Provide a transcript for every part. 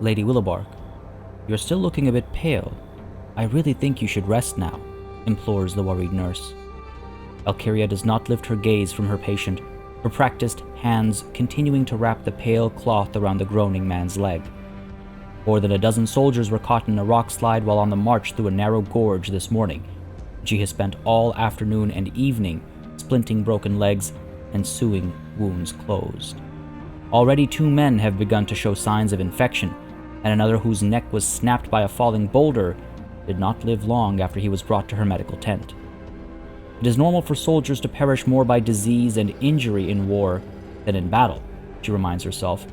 Lady Willowbark, you're still looking a bit pale. I really think you should rest now, implores the worried nurse. Alkyria does not lift her gaze from her patient, her practiced hands continuing to wrap the pale cloth around the groaning man's leg. More than a dozen soldiers were caught in a rock slide while on the march through a narrow gorge this morning. She has spent all afternoon and evening splinting broken legs and sewing wounds closed. Already 2 men have begun to show signs of infection, and another whose neck was snapped by a falling boulder did not live long after he was brought to her medical tent. It is normal for soldiers to perish more by disease and injury in war than in battle, she reminds herself,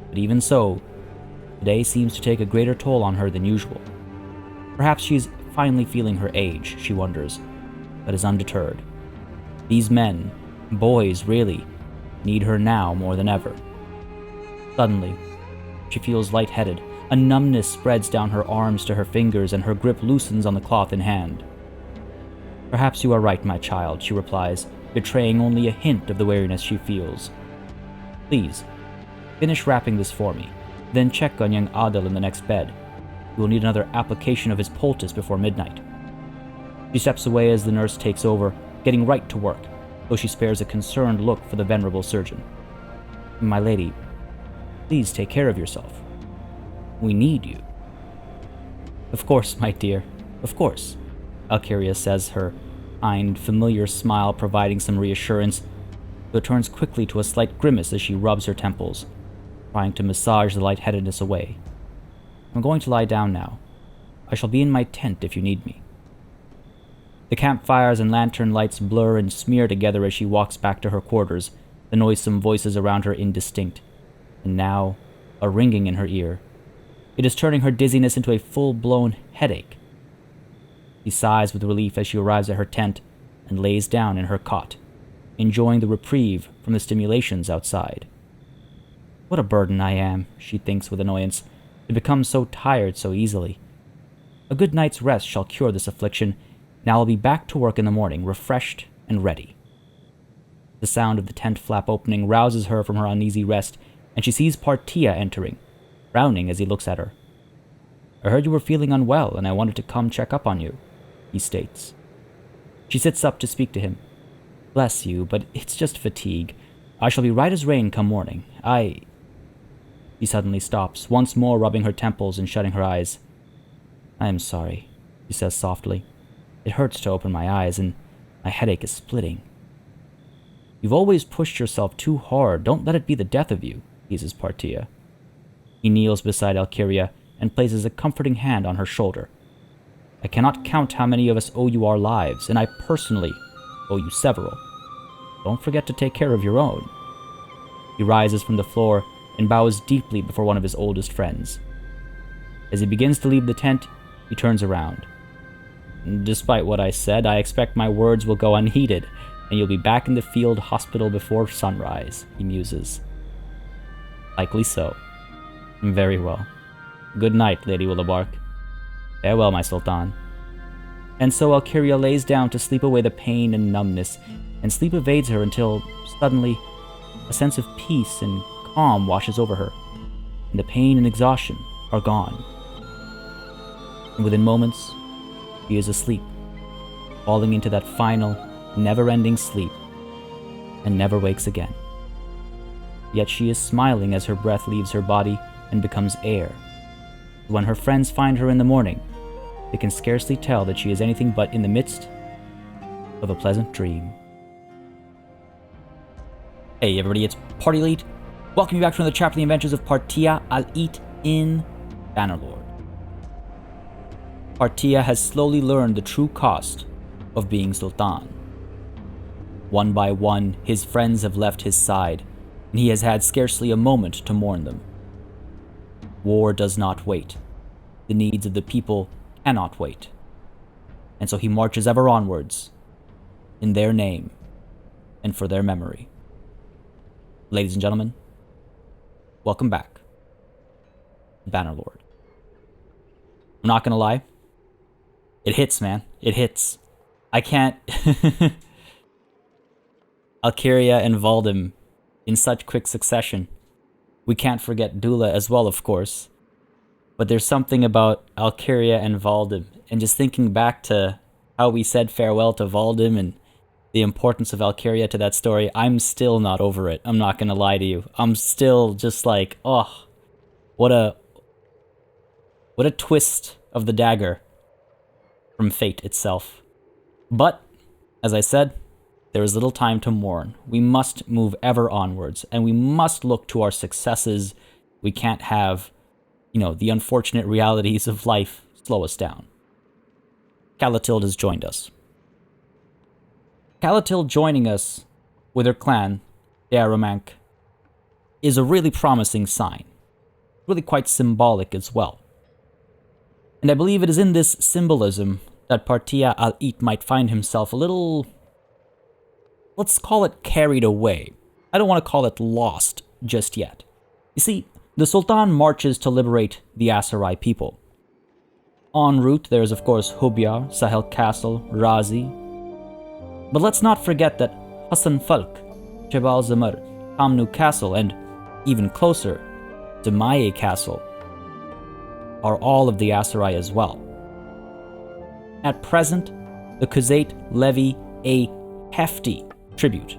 but even so, today seems to take a greater toll on her than usual. Perhaps she's finally feeling her age, she wonders, but is undeterred. These men, boys really, need her now more than ever. Suddenly, she feels lightheaded. A numbness spreads down her arms to her fingers, and her grip loosens on the cloth in hand. Perhaps you are right, my child, she replies, betraying only a hint of the weariness she feels. Please, finish wrapping this for me, then check on young Adel in the next bed. You will need another application of his poultice before midnight. She steps away as the nurse takes over, getting right to work, though she spares a concerned look for the venerable surgeon. My lady, please take care of yourself. We need you. Of course, my dear, of course, Alkyria says, her kind, familiar smile providing some reassurance, though it turns quickly to a slight grimace as she rubs her temples, trying to massage the lightheadedness away. I'm going to lie down now. I shall be in my tent if you need me. The campfires and lantern lights blur and smear together as she walks back to her quarters, the noisome voices around her indistinct, and now a ringing in her ear. It is turning her dizziness into a full-blown headache. She sighs with relief as she arrives at her tent and lays down in her cot, enjoying the reprieve from the stimulations outside. What a burden I am, she thinks with annoyance, to become so tired so easily. A good night's rest shall cure this affliction, and I'll be back to work in the morning, refreshed and ready. The sound of the tent flap opening rouses her from her uneasy rest, and she sees Partia entering, frowning as he looks at her. I heard you were feeling unwell, and I wanted to come check up on you, he states. She sits up to speak to him. Bless you, but it's just fatigue. I shall be right as rain come morning. He suddenly stops, once more rubbing her temples and shutting her eyes. I am sorry, she says softly. It hurts to open my eyes, and my headache is splitting. You've always pushed yourself too hard. Don't let it be the death of you, teases Partia. He kneels beside Alkyria and places a comforting hand on her shoulder. I cannot count how many of us owe you our lives, and I personally owe you several. Don't forget to take care of your own. He rises from the floor and bows deeply before one of his oldest friends. As he begins to leave the tent, he turns around. Despite what I said, I expect my words will go unheeded, and you'll be back in the field hospital before sunrise, he muses. Likely so. Very well. Good night, Lady Willowbark. Farewell, my Sultan. And so Alkyria lays down to sleep away the pain and numbness, and sleep evades her until, suddenly, a sense of peace and calm washes over her, and the pain and exhaustion are gone. And within moments, she is asleep, falling into that final, never-ending sleep, and never wakes again. Yet she is smiling as her breath leaves her body and becomes air. When her friends find her in the morning, they can scarcely tell that she is anything but in the midst of a pleasant dream. Hey everybody, it's Party Elite. Welcome you back to another chapter of the adventures of Partia al-Eat in Bannerlord. Partia has slowly learned the true cost of being Sultan. One by one, his friends have left his side, and he has had scarcely a moment to mourn them. War does not wait. The needs of the people cannot wait. And so he marches ever onwards, in their name and for their memory. Ladies and gentlemen, welcome back to Bannerlord. I'm not gonna lie, it hits, man. It hits. I can't... Alkyria and Valdim in such quick succession. We can't forget Dula as well, of course. But there's something about Alkyria and Valdim, and just thinking back to how we said farewell to Valdim and the importance of Alkyria to that story, I'm still not over it. I'm not gonna lie to you. I'm still just like, oh, what a twist of the dagger from fate itself. But, as I said, there is little time to mourn. We must move ever onwards, and we must look to our successes. We can't have, the unfortunate realities of life slow us down. Calatilde has joined us. Calatilde joining us with her clan, the Aromanc, is a really promising sign. Really quite symbolic as well. And I believe it is in this symbolism that Partia al-It might find himself a little, let's call it carried away. I don't want to call it lost just yet. You see, the Sultan marches to liberate the Aserai people. En route, there is of course Hubyar, Sahel Castle, Razi. But let's not forget that Hassan Falk, Jebal Zamar, Hamnu Castle, and even closer, Jamayeh Castle, are all of the Aserai as well. At present, the Khuzait levy a hefty tribute.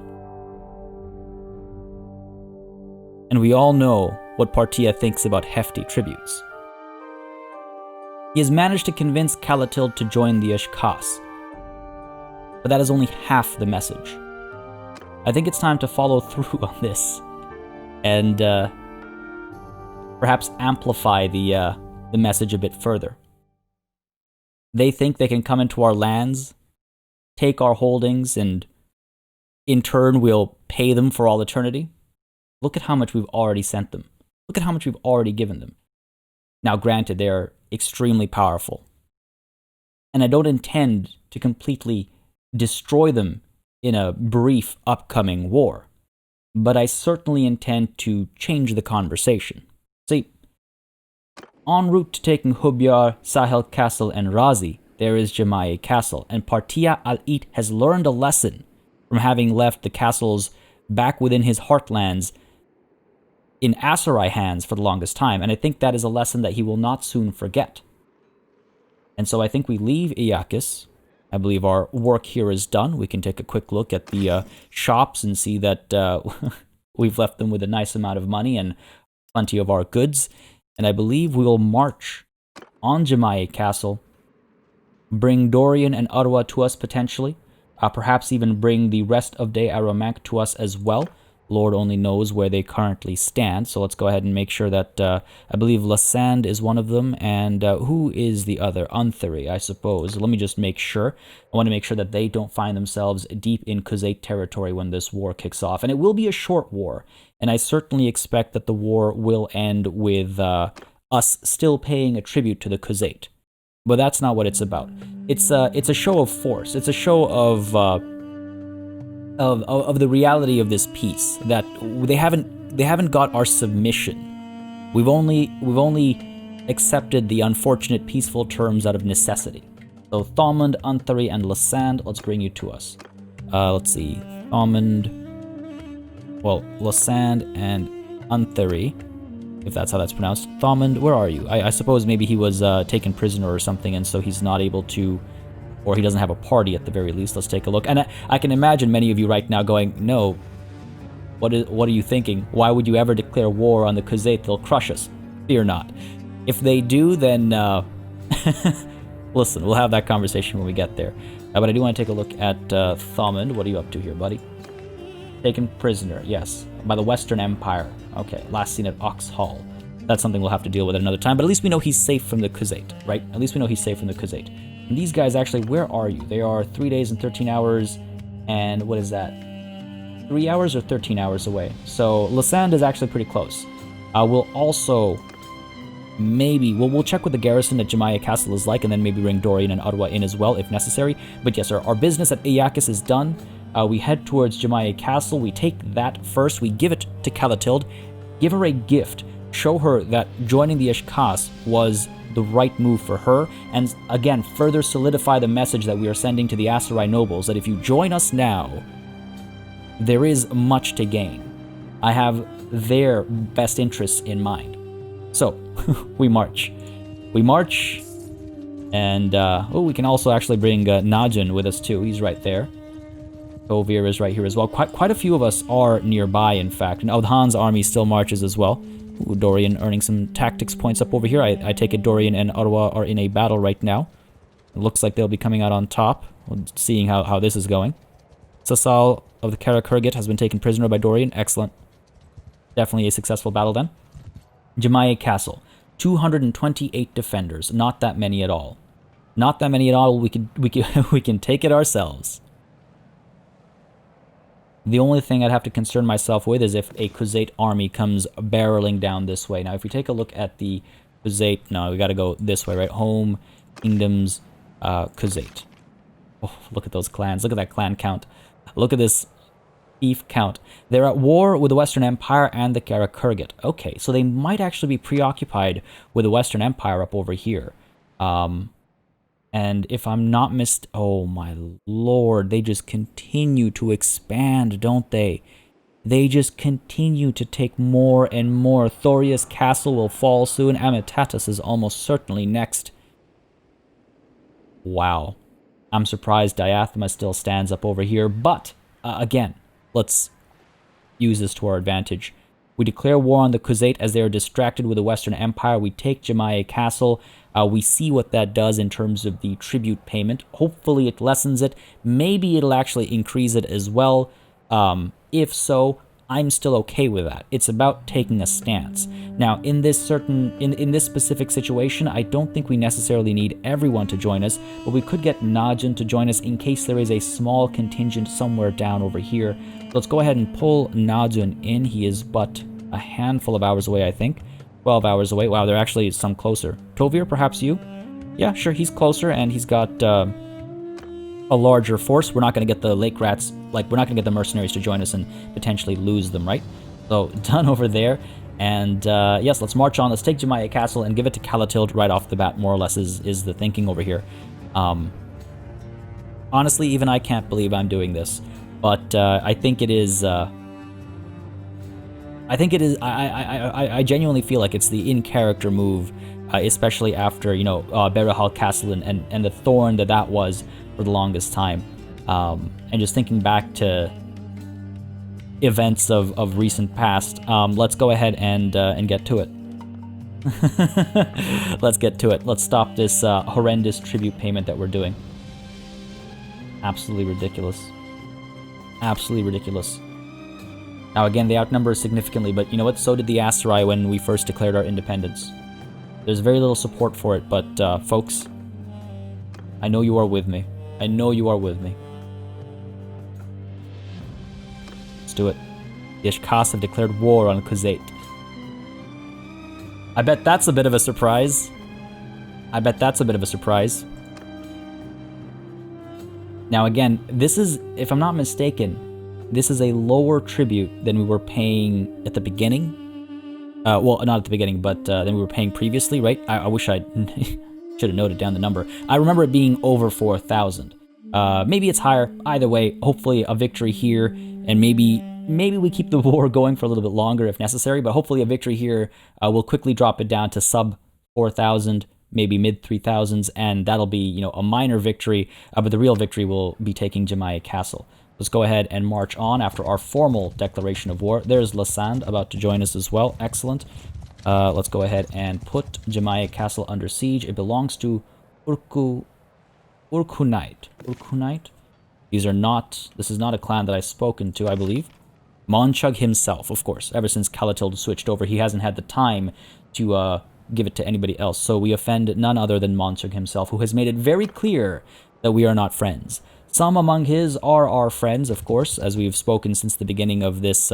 And we all know what Partia thinks about hefty tributes. He has managed to convince Calatilde to join the Ashkas, but that is only half the message. I think it's time to follow through on this and perhaps amplify the message a bit further. They think they can come into our lands, take our holdings, and in turn we'll pay them for all eternity. Look at how much we've already sent them. Look at how much we've already given them. Now, granted, they are extremely powerful, and I don't intend to completely destroy them in a brief upcoming war, but I certainly intend to change the conversation. See, en route to taking Hubyar, Sahel Castle, and Razi, there is Jamayeh Castle, and Partia al-It has learned a lesson from having left the castles back within his heartlands in Aserai hands for the longest time, and I think that is a lesson that he will not soon forget. And so I think we leave Iakis. I believe our work here is done. We can take a quick look at the shops and see that we've left them with a nice amount of money and plenty of our goods. And I believe we will march on Jamayeh Castle, bring Dorian and Arwa to us potentially, perhaps even bring the rest of De Aromanc to us as well. Lord only knows where they currently stand, so let's go ahead and make sure that, I believe Lasand is one of them, and who is the other? Unthari, I suppose. Let me just make sure. I want to make sure that they don't find themselves deep in Khuzait territory when this war kicks off, and it will be a short war, and I certainly expect that the war will end with us still paying a tribute to the Khuzait. But that's not what it's about. It's a show of force. It's a show of the reality of this peace, that they haven't got our submission. We've only accepted the unfortunate peaceful terms out of necessity. So Thomond, Unthari, and Lasand, let's bring you to us. Let's see, Lasand and Unthari, if that's how that's pronounced. Thomond, where are you? I suppose maybe he was taken prisoner or something, and so he's not able to, or he doesn't have a party at the very least. Let's take a look. And I can imagine many of you right now going, no, what are you thinking? Why would you ever declare war on the Khuzait? They'll crush us. Fear not. If they do, then listen, we'll have that conversation when we get there. But I do want to take a look at Thomond. What are you up to here, buddy? Taken prisoner, yes, by the Western Empire. Okay, last seen at Ox Hall. That's something we'll have to deal with at another time, but at least we know he's safe from the Khuzait, right? At least we know he's safe from the Khuzait. And these guys actually, where are you? They are 3 days and 13 hours, and what is that? 3 hours or 13 hours away. So Lasand is actually pretty close. We'll also we'll check what the garrison at Jamayeh Castle is like, and then maybe bring Dorian and Arwa in as well if necessary. But yes, our business at Iakis is done. We head towards Jamayeh Castle. We take that first. We give it to Calatilde, give her a gift, show her that joining the Ashkas was the right move for her, and again, further solidify the message that we are sending to the Aserai nobles, that if you join us now, there is much to gain. I have their best interests in mind. So, we march. We march, and oh, we can also actually bring Najun with us too. He's right there. Tovir is right here as well. Quite a few of us are nearby, in fact. And Odhan's army still marches as well. Ooh, Dorian earning some tactics points up over here. I take it Dorian and Ottawa are in a battle right now. It looks like they'll be coming out on top, seeing how this is going. Sasal of the Karakurgit has been taken prisoner by Dorian. Excellent. Definitely a successful battle then. Jamayeh Castle. 228 defenders. Not that many at all. Not that many at all. We can take it ourselves. The only thing I'd have to concern myself with is if a Khuzait army comes barreling down this way. Now, if we take a look at the Khuzait... No, we got to go this way, right? Home, Kingdoms, Khuzait. Oh, look at those clans. Look at that clan count. Look at this thief count. They're at war with the Western Empire and the Karakurgit. Okay, so they might actually be preoccupied with the Western Empire up over here. And if I'm not oh my lord, they just continue to expand, don't they? They just continue to take more and more. Thoria's castle will fall soon. Amitatus is almost certainly next. Wow. I'm surprised Diathema still stands up over here, but again, let's use this to our advantage. We declare war on the Khuzait as they are distracted with the Western Empire. We take Jamayeh Castle. We see what that does in terms of the tribute payment. Hopefully it lessens it. Maybe it'll actually increase it as well. If so, I'm still okay with that. It's about taking a stance. Now, in this specific situation, I don't think we necessarily need everyone to join us, but we could get Najin to join us in case there is a small contingent somewhere down over here. Let's go ahead and pull Najin in. He is but a handful of hours away, I think. 12 hours away. Wow, they're actually some closer. Tovir, perhaps you? Yeah, sure, he's closer, and he's got a larger force. We're not going to get the lake rats, we're not going to get the mercenaries to join us and potentially lose them, right? So, done over there. And yes, let's march on. Let's take Jamayeh Castle and give it to Kalatild right off the bat, more or less, is the thinking over here. Honestly, even I can't believe I'm doing this. But I think it is... I genuinely feel like it's the in-character move, especially after, Berahal Castle and the thorn that was for the longest time. And just thinking back to events of recent past, let's go ahead and get to it. Let's get to it. Let's stop this horrendous tribute payment that we're doing. Absolutely ridiculous. Absolutely ridiculous. Now again, they outnumber us significantly, but you know what? So did the Aserai when we first declared our independence. There's very little support for it, but folks, I know you are with me. I know you are with me. Let's do it. The Ashkas have declared war on Khuzait. I bet that's a bit of a surprise. I bet that's a bit of a surprise. Now again, this is, if I'm not mistaken, this is a lower tribute than we were paying at the beginning. Well, not at the beginning, but than we were paying previously, right? I wish I should have noted down the number. I remember it being over 4,000. Maybe it's higher. Either way, hopefully a victory here, and maybe we keep the war going for a little bit longer if necessary, but hopefully a victory here will quickly drop it down to sub 4,000, maybe mid 3,000s, and that'll be, a minor victory, but the real victory will be taking Jamayeh Castle. Let's go ahead and march on after our formal declaration of war. There's Lasand about to join us as well. Excellent. Let's go ahead and put Jamayeh Castle under siege. It belongs to Urkunite. Urkunite? This is not a clan that I've spoken to, I believe. Monchug himself, of course. Ever since Kalatild switched over, he hasn't had the time to give it to anybody else. So we offend none other than Monchug himself, who has made it very clear that we are not friends. Some among his are our friends, of course, as we've spoken since the beginning of this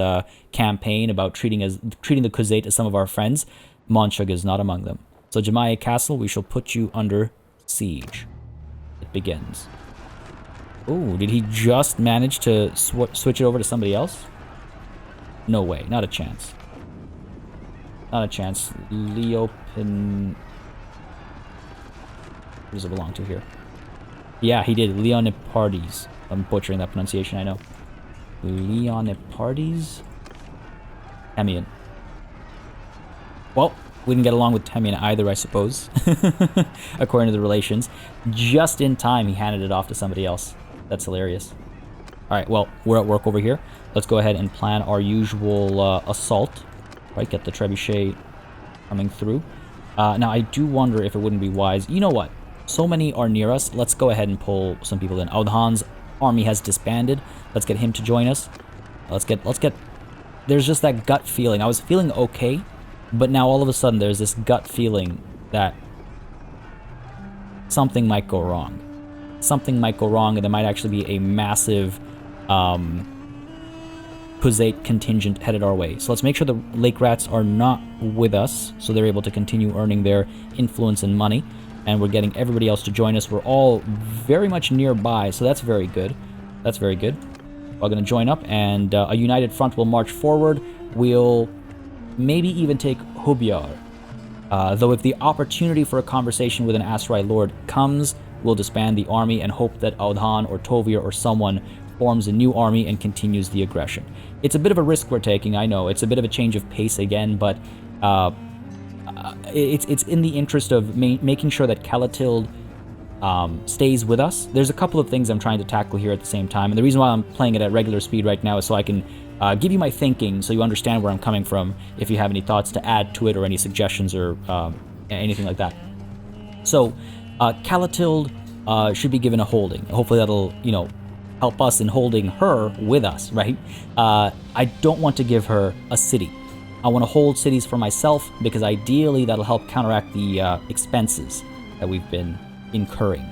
campaign about treating the Khuzait as some of our friends. Monchug is not among them. So Jamayeh Castle, we shall put you under siege. It begins. Oh, did he just manage to switch it over to somebody else? No way, not a chance. Not a chance. Leopin... Who does it belong to here? Yeah, he did. Leonipardes. I'm butchering that pronunciation, I know. Leonipardes? Amian. Well, We didn't get along with Temian either, I suppose, according to the relations. Just in time, he handed it off to somebody else. That's hilarious. All right, well, we're at work over here. Let's go ahead and plan our usual assault. Right, get the trebuchet coming through. Now, I do wonder if it wouldn't be wise. You know what? So many are near us. Let's go ahead and pull some people in. Audhan's army has disbanded. Let's get him to join us. Let's get... There's just that gut feeling. I was feeling okay, but now all of a sudden there's this gut feeling that something might go wrong. Something might go wrong, and there might actually be a massive Khuzait contingent headed our way. So let's make sure the Lake Rats are not with us, so they're able to continue earning their influence and money. And we're getting everybody else to join us. We're all very much nearby, so that's very good. That's very good. We're going to join up, and a united front will march forward. We'll maybe even take Hubyar. Though if the opportunity for a conversation with an Aserai Lord comes, we'll disband the army and hope that Audhan or Tovir or someone forms a new army and continues the aggression. It's a bit of a risk we're taking, I know. It's a bit of a change of pace again, but it's in the interest of making sure that Calatilde stays with us. There's a couple of things I'm trying to tackle here at the same time, and the reason why I'm playing it at regular speed right now is so I can give you my thinking, so you understand where I'm coming from, if you have any thoughts to add to it or any suggestions or anything like that. So, Calatilde should be given a holding. Hopefully that'll, help us in holding her with us, right? I don't want to give her a city. I want to hold cities for myself, because ideally that'll help counteract the expenses that we've been incurring.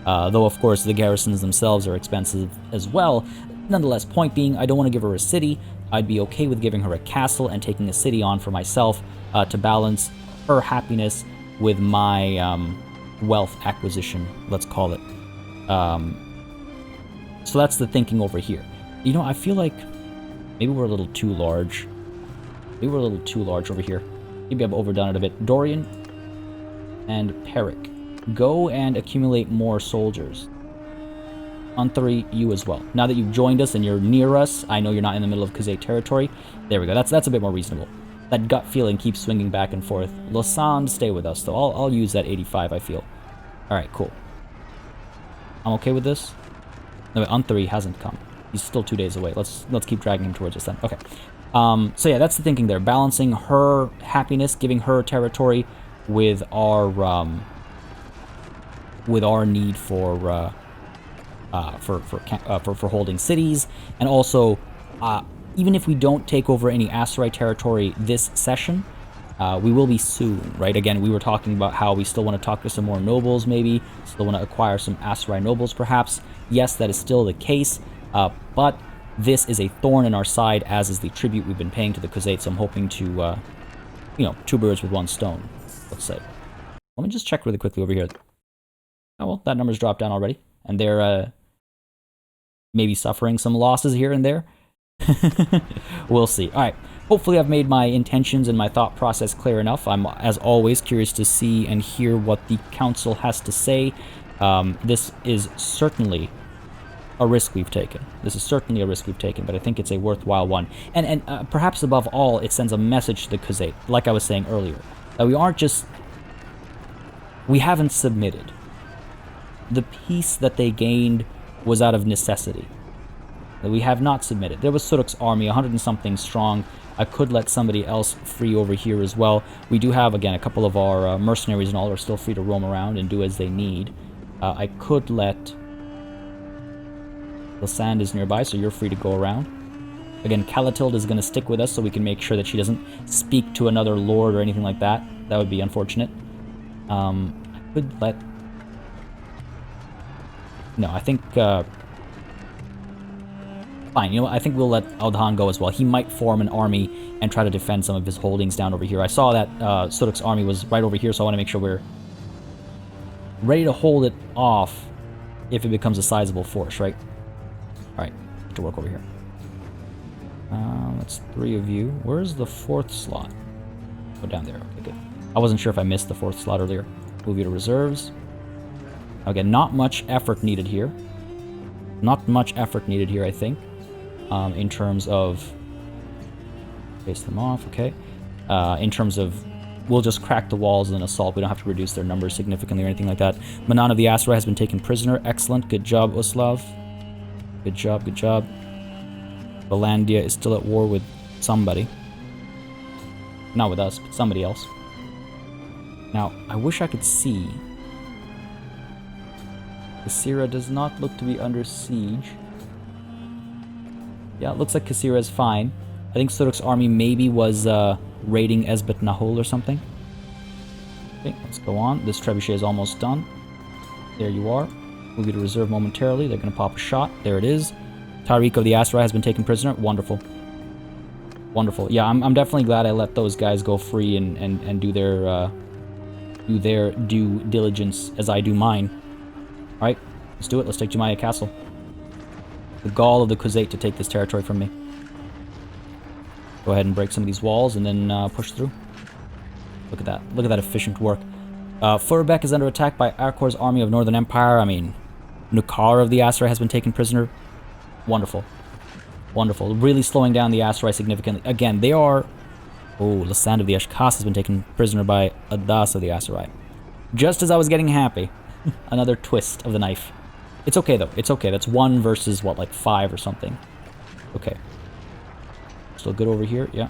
Though, of course, the garrisons themselves are expensive as well. Nonetheless, point being, I don't want to give her a city. I'd be okay with giving her a castle and taking a city on for myself to balance her happiness with my wealth acquisition, let's call it. So that's the thinking over here. I feel like maybe we're a little too large. Maybe we're a little too large over here. Maybe I've overdone it a bit. Dorian and Peric, go and accumulate more soldiers. Anthony, you as well. Now that you've joined us and you're near us, I know you're not in the middle of Khuzait territory. There we go. That's a bit more reasonable. That gut feeling keeps swinging back and forth. Lausanne, stay with us, though. I'll use that 85, I feel. All right, cool. I'm okay with this. No, wait, Anthony hasn't come. He's still 2 days away. Let's keep dragging him towards us then. Okay. So yeah, that's the thinking there. Balancing her happiness, giving her territory with our need for holding cities, and also even if we don't take over any Aserai territory this session, we will be soon, right? Again, we were talking about how we still want to talk to some more nobles, maybe still want to acquire some Aserai nobles, perhaps. Yes, that is still the case, but this is a thorn in our side, as is the tribute we've been paying to the Khuzait. So I'm hoping to, two birds with one stone, let's say. Let me just check really quickly over here. Oh well, that number's dropped down already, and they're maybe suffering some losses here and there. We'll see. All right. Hopefully I've made my intentions and my thought process clear enough. I'm, as always, curious to see and hear what the council has to say. This is certainly a risk we've taken. But I think it's a worthwhile one. And perhaps above all, it sends a message to the Khuzait, like I was saying earlier, that we haven't submitted. The peace that they gained was out of necessity. That we have not submitted. There was Suruq's army, 100 and something strong. I could let somebody else free over here as well. We do have, again, a couple of our mercenaries and all are still free to roam around and do as they need. I could let... Lausanne is nearby, so you're free to go around. Again, Calatilde is going to stick with us so we can make sure that she doesn't speak to another lord or anything like that. That would be unfortunate. I could let... No, I think... Fine, I think we'll let Audhan go as well. He might form an army and try to defend some of his holdings down over here. I saw that Suruq's army was right over here, so I want to make sure we're ready to hold it off if it becomes a sizable force, right? Alright, to work over here. That's 3 of you. Where's the 4th slot? Go down there. Okay, good. I wasn't sure if I missed the 4th slot earlier. Move you to reserves. Again, not much effort needed here. Not much effort needed here, I think. In terms of... Face them off, okay. In terms of we'll just crack the walls and assault. We don't have to reduce their numbers significantly or anything like that. Manan of the Aserai has been taken prisoner. Excellent. Good job, Uslav. Good job, good job. Valandia is still at war with somebody. Not with us, but somebody else. Now, I wish I could see. Kasira does not look to be under siege. Yeah, it looks like Kasira is fine. I think Suruq's army maybe was raiding Esbet Nahul or something. Okay, let's go on. This trebuchet is almost done. There you are. Move you to reserve momentarily. They're going to pop a shot. There it is. Tariq of the Aserai has been taken prisoner. Wonderful. Wonderful. Yeah, I'm definitely glad I let those guys go free and do their due diligence as I do mine. Alright, let's do it. Let's take Jamayeh Castle. The gall of the Khuzait to take this territory from me. Go ahead and break some of these walls and then push through. Look at that. Look at that efficient work. Furbek is under attack by Arkor's army of Northern Empire. I mean, Nukar of the Aserai has been taken prisoner. Wonderful. Wonderful. Really slowing down the Aserai significantly. Again, they are... Oh, Lasand of the Ashkas has been taken prisoner by Adas of the Aserai. Just as I was getting happy. Another twist of the knife. It's okay, though. It's okay. That's 1 versus, what, like 5 or something. Okay. Still good over here. Yeah.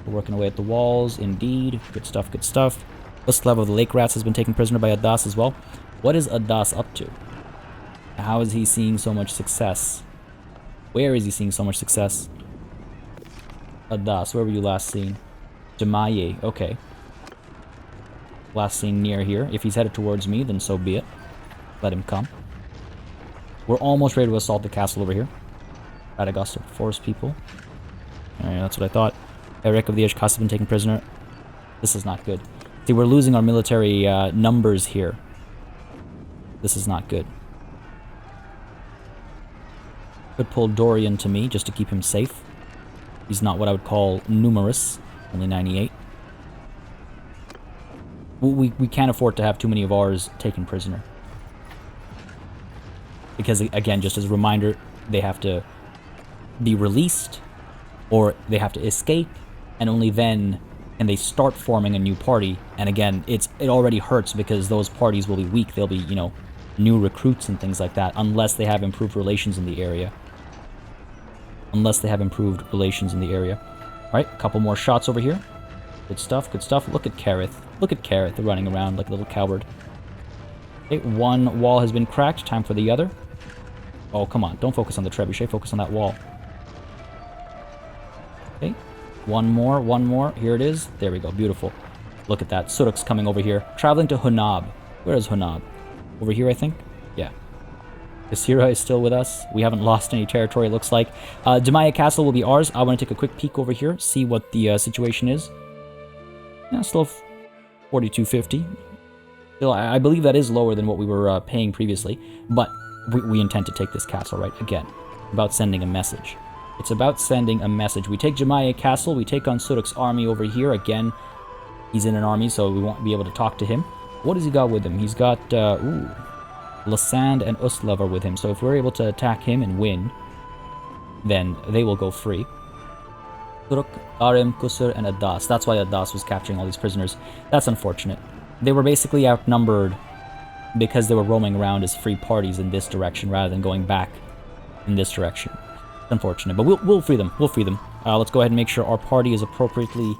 We're working away at the walls. Indeed. Good stuff, good stuff. Uslav of the Lake Rats has been taken prisoner by Adas as well. What is Adas up to? How is he seeing so much success? Where is he seeing so much success? Adas, where were you last seen? Jamayeh, okay. Last seen near here. If he's headed towards me, then so be it. Let him come. We're almost ready to assault the castle over here. Radagast force people. Alright, that's what I thought. Eric of the Ishkas has been taken prisoner. This is not good. See, we're losing our military numbers here. This is not good. Could pull Dorian to me just to keep him safe. He's not what I would call numerous. Only 98. We can't afford to have too many of ours taken prisoner. Because, again, just as a reminder, they have to be released, or they have to escape, and only then can they start forming a new party. And again, it already hurts because those parties will be weak. They'll be, you know, new recruits and things like that, unless they have improved relations in the area. Unless they have improved relations in the area. Alright, a couple more shots over here. Good stuff, good stuff. Look at Kareth. Look at Kareth running around like a little coward. Okay, one wall has been cracked. Time for the other. Oh, come on. Don't focus on the trebuchet. Focus on that wall. Okay. One more, one more. Here it is. There we go. Beautiful. Look at that. Suruq's coming over here. Traveling to Hunab. Where is Hunab? Over here, I think? Yeah. Aserai is still with us. We haven't lost any territory, it looks like. Jamayeh Castle will be ours. I want to take a quick peek over here, see what the situation is. Yeah, still 4250. Still, I believe that is lower than what we were paying previously, but we intend to take this castle, right? Again, about sending a message. It's about sending a message. We take Jamayeh Castle, we take on Suruq's army over here. Again, he's in an army, so we won't be able to talk to him. What has he got with him? He's got, Lasand and Uslav are with him, so if we're able to attack him and win, then they will go free. Suruq, Arim, Kusur, and Adas. That's why Adas was capturing all these prisoners. That's unfortunate. They were basically outnumbered because they were roaming around as free parties in this direction rather than going back in this direction. It's unfortunate, but we'll free them. We'll free them. Let's go ahead and make sure our party is appropriately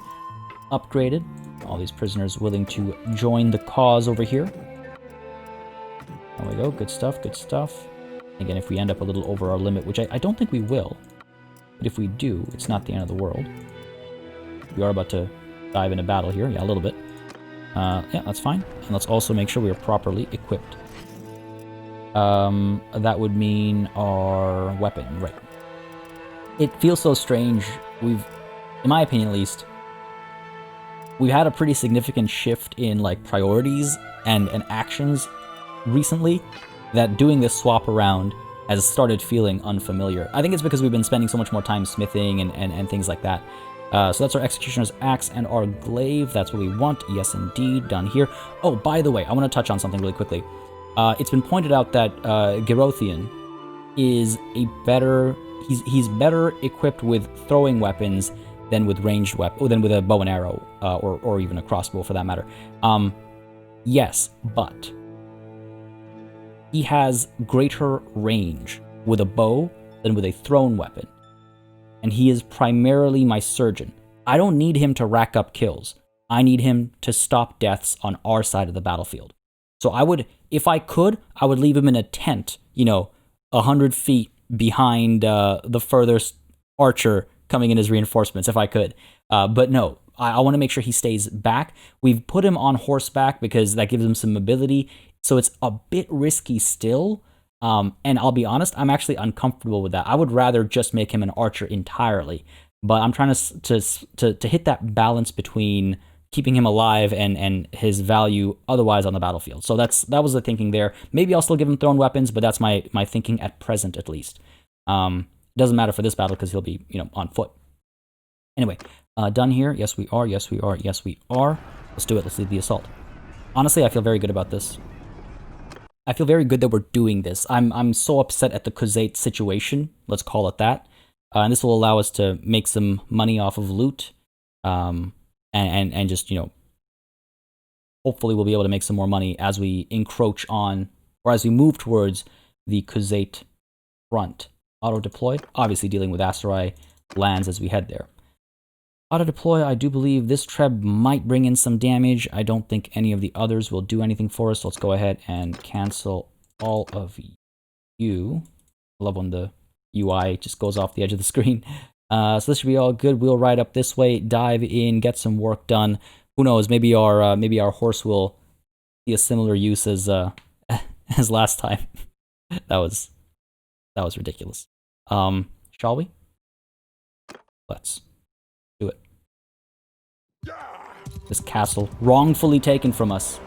upgraded. All these prisoners willing to join the cause over here. There we go. Good stuff, good stuff. Again, if we end up a little over our limit, which I don't think we will, but if we do, it's not the end of the world. We are about to dive into battle here. Yeah, a little bit. Yeah, that's fine. And let's also make sure we are properly equipped. That would mean our weapon, right. It feels so strange. In my opinion at least, we've had a pretty significant shift in like priorities and actions recently that doing this swap around has started feeling unfamiliar. I think it's because we've been spending so much more time smithing and things like that. So that's our Executioner's Axe and our Glaive. That's what we want. Yes, indeed. Done here. Oh, by the way, I want to touch on something really quickly. It's been pointed out that Gerothian is a better... He's better equipped with throwing weapons than with ranged weapon, or than with a bow and arrow, or even a crossbow for that matter. Yes, but he has greater range with a bow than with a thrown weapon. And he is primarily my surgeon. I don't need him to rack up kills. I need him to stop deaths on our side of the battlefield. So I would, if I could, I would leave him in a tent, 100 feet behind the furthest archer coming in as reinforcements, if I could. But no, I want to make sure he stays back. We've put him on horseback because that gives him some mobility. So it's a bit risky still. And I'll be honest, I'm actually uncomfortable with that. I would rather just make him an archer entirely. But I'm trying to hit that balance between keeping him alive and his value otherwise on the battlefield. So that was the thinking there. Maybe I'll still give him thrown weapons, but that's my thinking at present, at least. Doesn't matter for this battle because he'll be on foot. Anyway, done here. Yes, we are. Yes, we are. Yes, we are. Let's do it. Let's lead the assault. Honestly, I feel very good about this. I feel very good that we're doing this. I'm so upset at the Khuzait situation. Let's call it that. And this will allow us to make some money off of loot. And just, hopefully we'll be able to make some more money as we encroach on, or as we move towards the Khuzait front. Auto-deployed, obviously dealing with Aserai lands as we head there. Auto-deploy, I do believe this Treb might bring in some damage. I don't think any of the others will do anything for us. So let's go ahead and cancel all of you. I love when the UI just goes off the edge of the screen. So this should be all good. We'll ride up this way, dive in, get some work done. Who knows? Maybe our horse will see a similar use as as last time. That was ridiculous. Shall we? Let's do it. This castle wrongfully taken from us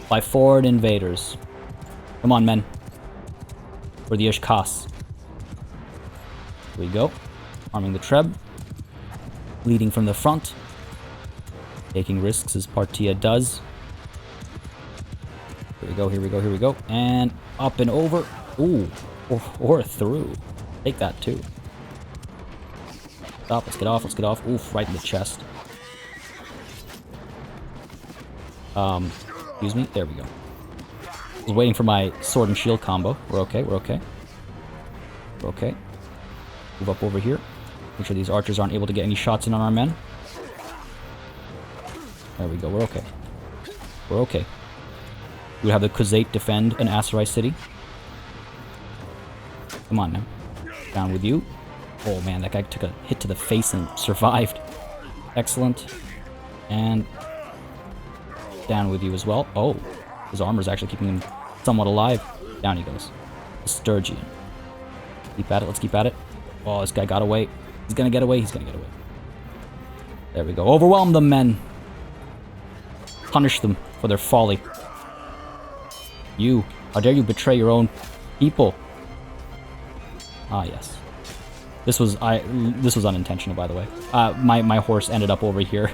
by foreign invaders. Come on, men. For the Ishkas. Here we go. Arming the Treb. Leading from the front. Taking risks as Partia does. Here we go, here we go, here we go. And up and over. Ooh. Or through. Take that too. Stop, let's get off, let's get off. Oof, right in the chest. Excuse me, there we go. I was waiting for my sword and shield combo. We're okay, we're okay. We're okay. Move up over here. Make sure these archers aren't able to get any shots in on our men. There we go, we're okay. We're okay. We have the Khuzait defend an Aserai city. Come on now. Down with you. Oh man, that guy took a hit to the face and survived. Excellent. And down with you as well. Oh, his armor's actually keeping him somewhat alive. Down he goes. The Sturgeon. Keep at it, let's keep at it. Oh, this guy got away. He's gonna get away, he's gonna get away. There we go. Overwhelm them, men. Punish them for their folly. You, how dare you betray your own people? Ah, yes. This was unintentional, by the way. My horse ended up over here.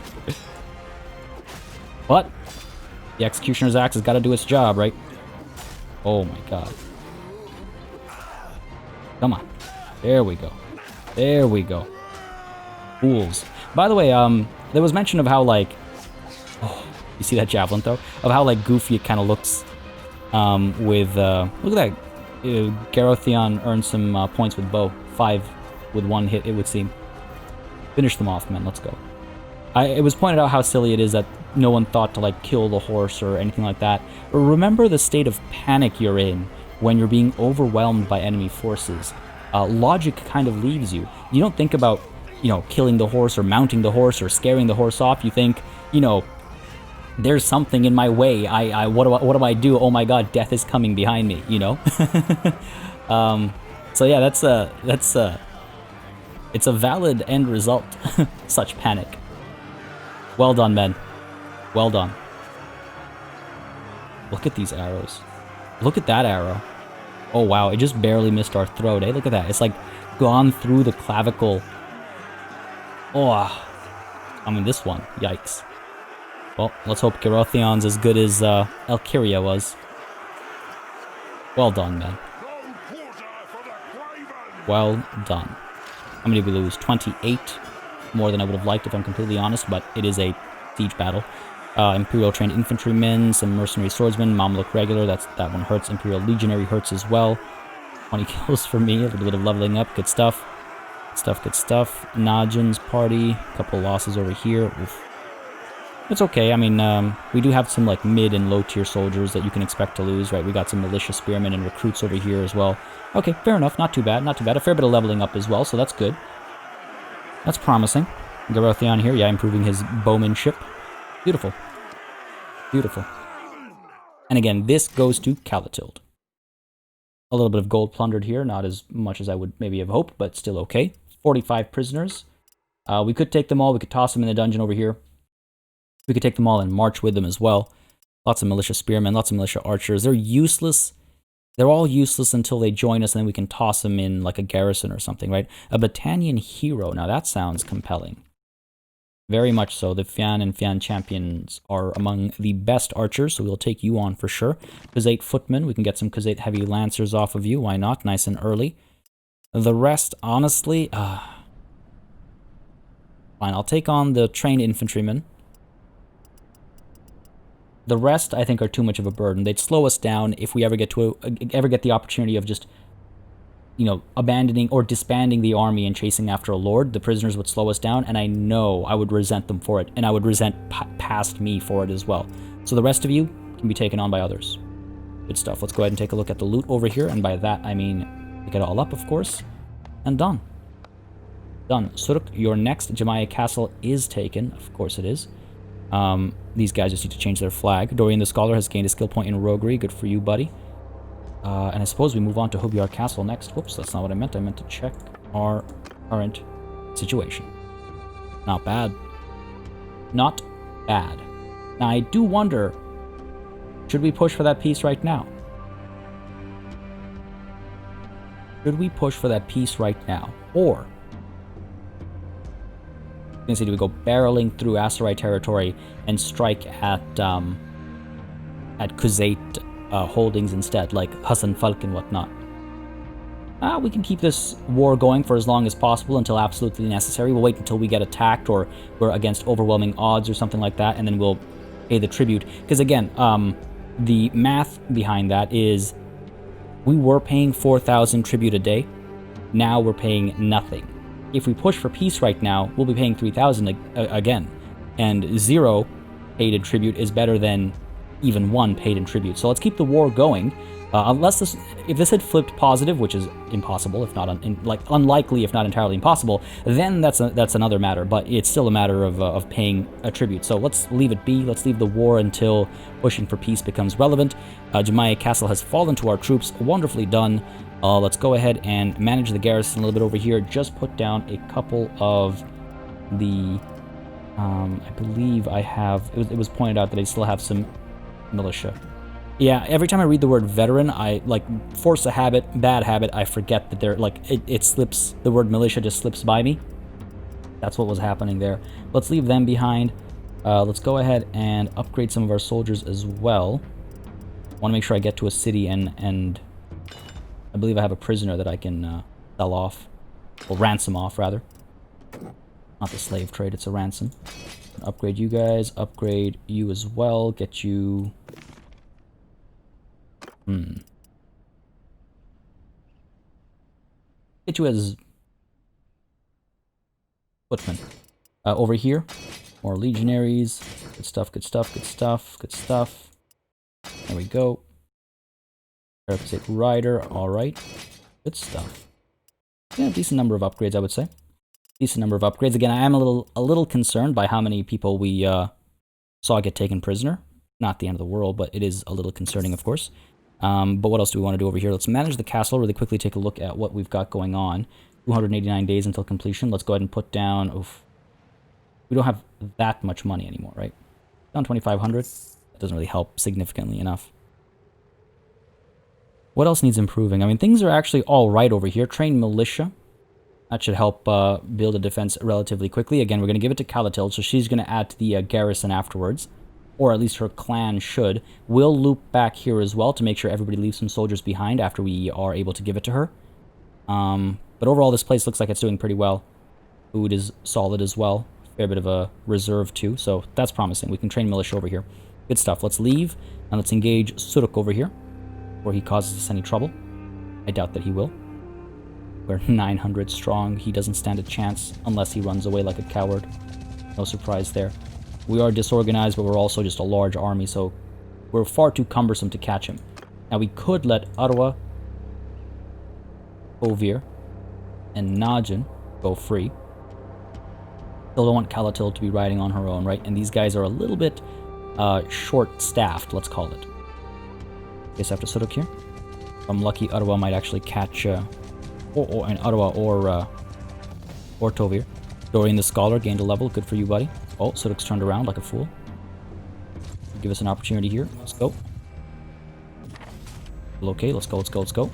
But the Executioner's Axe has got to do its job, right? Oh my god. Come on. There we go. There we go. Fools. By the way, there was mention of how, like... Oh, you see that javelin, though? Of how, like, goofy it kind of looks with... look at that. Garothion earned some points with bow. 5 with 1 hit, it would seem. Finish them off, men. Let's go. It was pointed out how silly it is that no one thought to, like, kill the horse or anything like that. But remember the state of panic you're in when you're being overwhelmed by enemy forces. Logic kind of leaves you. You don't think about, killing the horse or mounting the horse or scaring the horse off. You think, there's something in my way. What do I do? Oh my god, death is coming behind me, So yeah, it's a valid end result. Such panic. Well done, men. Well done. Look at these arrows. Look at that arrow. Oh wow, it just barely missed our throat, eh? Look at that. It's like gone through the clavicle. Oh, I mean this one. Yikes. Well, let's hope Garothion's as good as Alkyria was. Well done, man. Well done. How many did we lose? 28. more than I would have liked, if I'm completely honest, but it is a siege battle. Imperial trained infantrymen, some mercenary swordsmen, Mamluk regular, that one hurts. Imperial legionary hurts as well. 20 kills for me, a little bit of leveling up, good stuff. Good stuff. Najin's party, a couple losses over here. Oof. It's okay. I mean, we do have some like mid and low tier soldiers that you can expect to lose, right? We got some militia spearmen and recruits over here as well. Okay, fair enough. Not too bad. Not too bad. A fair bit of leveling up as well, so that's good. That's promising. Garothion here, yeah, improving his bowmanship. Beautiful. Beautiful. And again, this goes to Calatilde. A little bit of gold plundered here, not as much as I would maybe have hoped, but still okay. 45 prisoners. We could take them all. We could toss them in the dungeon over here. We could take them all and march with them as well. Lots of militia spearmen, lots of militia archers. They're useless. They're all useless until they join us, and then we can toss them in like a garrison or something, right? A Battanian hero. Now that sounds compelling. Very much so. The Fian and Fian champions are among the best archers, so we'll take you on for sure. Khuzait footmen. We can get some Khuzait heavy lancers off of you. Why not? Nice and early. The rest, honestly, fine. I'll take on the trained infantrymen. The rest, I think, are too much of a burden. They'd slow us down if we ever get the opportunity of just, you know, abandoning or disbanding the army and chasing after a lord. The prisoners would slow us down, and I know I would resent them for it, and I would resent past me for it as well. So the rest of you can be taken on by others. Good stuff. Let's go ahead and take a look at the loot over here, and by that I mean pick it all up, of course, and done. Done. Suruq, your next Jamayeh castle is taken. Of course it is. These guys just need to change their flag. Dorian the Scholar has gained a skill point in roguery. Good for you, buddy. And I suppose we move on to Hubyar Castle next. Whoops, that's not what I meant. I meant to check our current situation. Not bad. Not bad. Now, I do wonder, should we push for that peace right now? Should we push for that peace right now? Or, do we go barreling through Aserai territory and strike at Khuzait holdings instead, like Hassan Falk and whatnot? We can keep this war going for as long as possible until absolutely necessary. We'll wait until we get attacked or we're against overwhelming odds or something like that, and then we'll pay the tribute. Because again, the math behind that is we were paying 4,000 tribute a day. Now we're paying nothing. If we push for peace right now, we'll be paying 3,000 again. And 0 paid in tribute is better than even 1 paid in tribute. So let's keep the war going. If this had flipped positive, which is impossible, if not unlikely, if not entirely impossible, then that's another matter. But it's still a matter of paying a tribute. So let's leave it be. Let's leave the war until pushing for peace becomes relevant. Jamayeh Castle has fallen to our troops. Wonderfully done. Let's go ahead and manage the garrison a little bit over here. Just put down a couple of the... I believe I have... It was pointed out that I still have some militia. Yeah, every time I read the word veteran, I, like, force a habit, bad habit, I forget that they're, like, it slips, the word militia just slips by me. That's what was happening there. Let's leave them behind. Let's go ahead and upgrade some of our soldiers as well. I want to make sure I get to a city and I believe I have a prisoner that I can sell off, or ransom off, rather. Not the slave trade, it's a ransom. Upgrade you guys, upgrade you as well, get you... Get you as... footman. Over here, more legionaries. Good stuff, good stuff, good stuff, good stuff. There we go. Parasitic Rider, alright. Good stuff. Yeah, decent number of upgrades, I would say. Decent number of upgrades. Again, I am a little concerned by how many people we saw get taken prisoner. Not the end of the world, but it is a little concerning, of course. But what else do we want to do over here? Let's manage the castle, really quickly take a look at what we've got going on. 289 days until completion. Let's go ahead and put down... Oof. We don't have that much money anymore, right? Down 2,500. That doesn't really help significantly enough. What else needs improving? I mean, things are actually all right over here. Train militia. That should help build a defense relatively quickly. Again, we're going to give it to Calatilde, so she's going to add to the garrison afterwards. Or at least her clan should. We'll loop back here as well to make sure everybody leaves some soldiers behind after we are able to give it to her. But overall, this place looks like it's doing pretty well. Food is solid as well. Fair bit of a reserve too, so that's promising. We can train militia over here. Good stuff. Let's leave, and let's engage Suruq over here, before he causes us any trouble. I doubt that he will. We're 900 strong. He doesn't stand a chance unless he runs away like a coward. No surprise there. We are disorganized, but we're also just a large army, so we're far too cumbersome to catch him. Now, we could let Arwa, Ovir, and Najin go free. Still don't want Calatil to be riding on her own, right? And these guys are a little bit short-staffed, let's call it. Okay, so after Suruq here. If I'm lucky, Arwa might actually catch... and Arwa or Tovir. Dorian the Scholar gained a level. Good for you, buddy. Oh, Suruq's turned around like a fool. Give us an opportunity here. Let's go. Okay, let's go, let's go, let's go.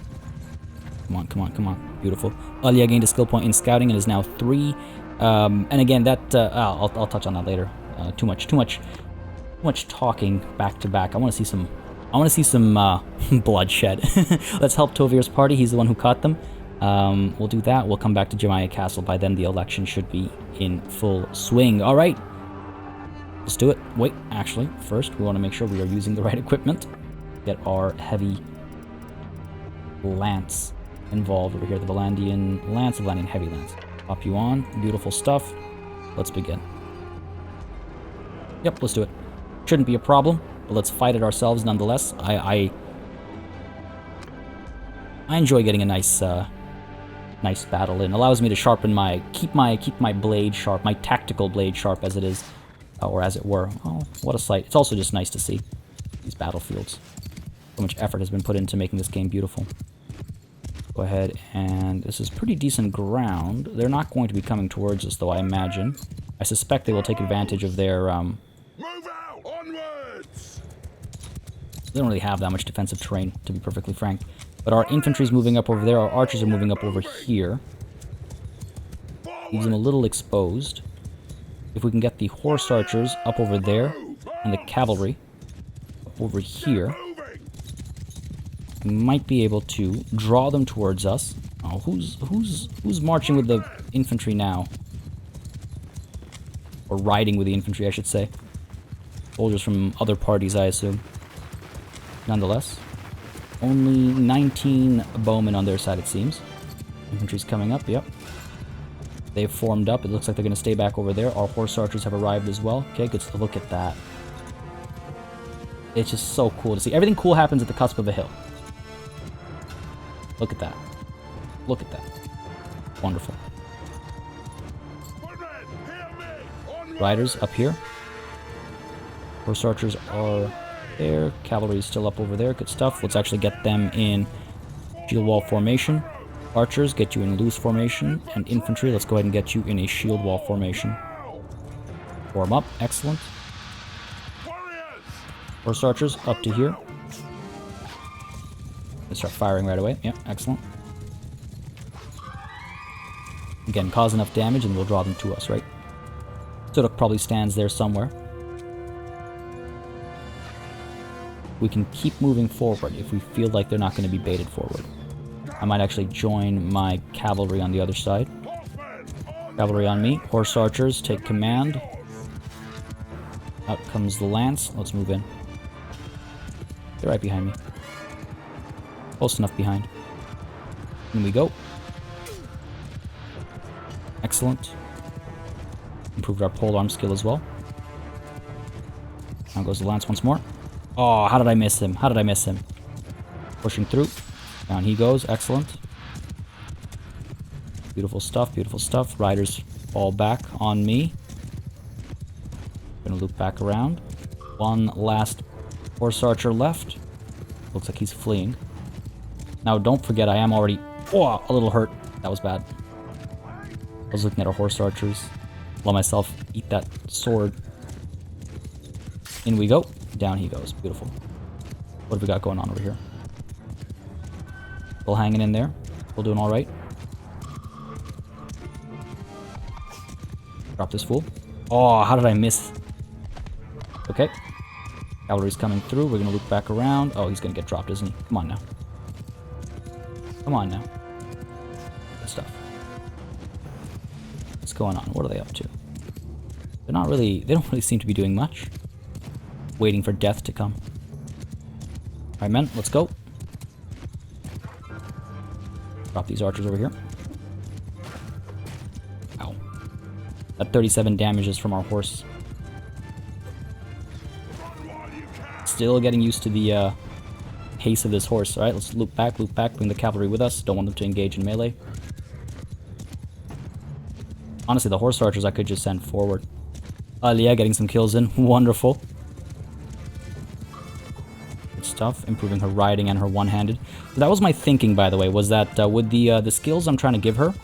Come on, come on, come on. Beautiful. Alia gained a skill point in scouting and is now 3. And again, that I'll touch on that later. Too much talking back to back. I want to see some bloodshed. Let's help Tovir's party. He's the one who caught them. We'll do that. We'll come back to Jamayeh Castle. By then, the election should be in full swing. All right. Let's do it. Wait, actually, first, we want to make sure we are using the right equipment. Get our heavy lance involved over here. The Valandian lance, the Valandian heavy lance. Pop you on. Beautiful stuff. Let's begin. Yep, let's do it. Shouldn't be a problem, but let's fight it ourselves nonetheless. I enjoy getting a nice battle in. Allows me to sharpen keep my blade sharp, my tactical blade sharp as it is, or as it were. Oh, what a sight. It's also just nice to see these battlefields. So much effort has been put into making this game beautiful. Go ahead, and this is pretty decent ground. They're not going to be coming towards us, though, I imagine. I suspect they will take advantage of their, Move out! Onwards! They don't really have that much defensive terrain, to be perfectly frank. But our infantry's moving up over there, our archers are moving up over here. Leaves them a little exposed. If we can get the horse archers up over there, and the cavalry up over here, we might be able to draw them towards us. Oh, who's marching with the infantry now? Or riding with the infantry, I should say. Soldiers from other parties, I assume. Nonetheless, only 19 bowmen on their side, it seems. Infantry's coming up, yep. They've formed up. It looks like they're going to stay back over there. Our horse archers have arrived as well. Okay, good to look at that. It's just so cool to see. Everything cool happens at the cusp of a hill. Look at that. Look at that. Wonderful. Riders up here. Horse archers are there. Cavalry is still up over there. Good stuff. Let's actually get them in shield wall formation. Archers, get you in loose formation. And infantry, let's go ahead and get you in a shield wall formation. Form up. Excellent. Horse archers up to here. Let's start firing right away. Yep, excellent. Again, cause enough damage and we'll draw them to us, right? Suruq probably stands there somewhere. We can keep moving forward if we feel like they're not going to be baited forward. I might actually join my cavalry on the other side. Cavalry on me. Horse archers, take command. Out comes the lance. Let's move in. They're right behind me. Close enough behind. In we go. Excellent. Improved our polearm skill as well. Now goes the lance once more. Oh, how did I miss him? How did I miss him? Pushing through. Down he goes. Excellent. Beautiful stuff. Beautiful stuff. Riders fall back on me. Gonna loop back around. One last horse archer left. Looks like he's fleeing. Now, don't forget, I am already... Oh, a little hurt. That was bad. I was looking at our horse archers. Let myself eat that sword. In we go. Down he goes. Beautiful. What have we got going on over here? Still hanging in there. Still doing all right. Drop this fool. Oh, how did I miss? Okay. Cavalry's coming through. We're going to loop back around. Oh, he's going to get dropped, isn't he? Come on now. Come on now. Good stuff. Let's going on? What are they up to? They don't really seem to be doing much. Waiting for death to come. Alright, men, let's go. Drop these archers over here. Ow. That 37 damage is from our horse. Still getting used to the pace of this horse. Alright, let's loop back, bring the cavalry with us. Don't want them to engage in melee. Honestly, the horse archers I could just send forward. Alia getting some kills in. Wonderful. Good stuff. Improving her riding and her one-handed. So that was my thinking, by the way, was that with the skills I'm trying to give her,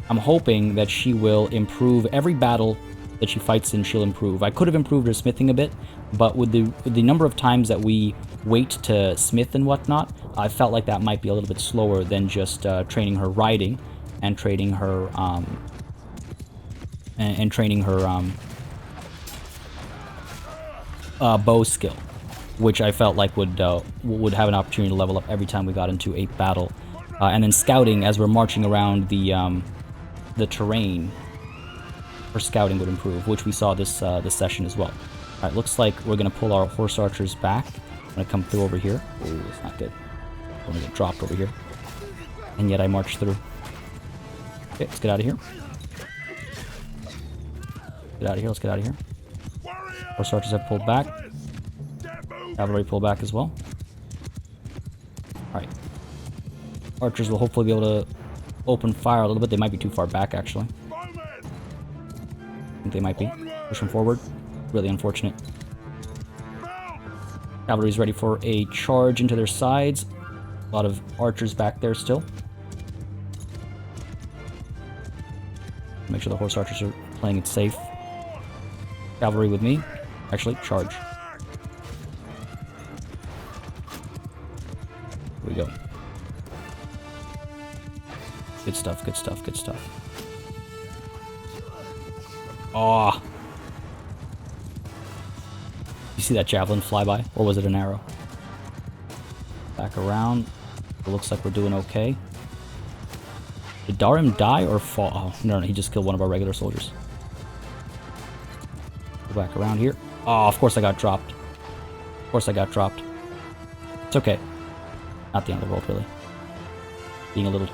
I'm hoping that she will improve every battle that she fights in. She'll improve. I could have improved her smithing a bit, but with the number of times that we wait to smith and whatnot, I felt like that might be a little bit slower than just training her riding and training her bow skill, which I felt like would have an opportunity to level up every time we got into a battle, and then scouting as we're marching around the terrain. Her scouting would improve, which we saw this session as well. All right, looks like we're gonna pull our horse archers back. I'm gonna come through over here. Oh, it's not good. I'm gonna get dropped over here, and yet I marched through. Okay, let's get out of here. Get out of here. Let's get out of here. Horse archers have pulled back. Cavalry pull back as well. Alright. Archers will hopefully be able to open fire a little bit. They might be too far back, actually. I think they might be. Push them forward. Really unfortunate. Cavalry's ready for a charge into their sides. A lot of archers back there still. Make sure the horse archers are playing it safe. Cavalry with me. Actually, charge. Here we go. Good stuff, good stuff, good stuff. Oh. You see that javelin fly by? Or was it an arrow? Back around. It looks like we're doing okay. Did Darim die or fall? Oh, no, he just killed one of our regular soldiers. Go back around here. Oh, of course I got dropped. Of course I got dropped. It's okay. Not the end of the world, really. Being a little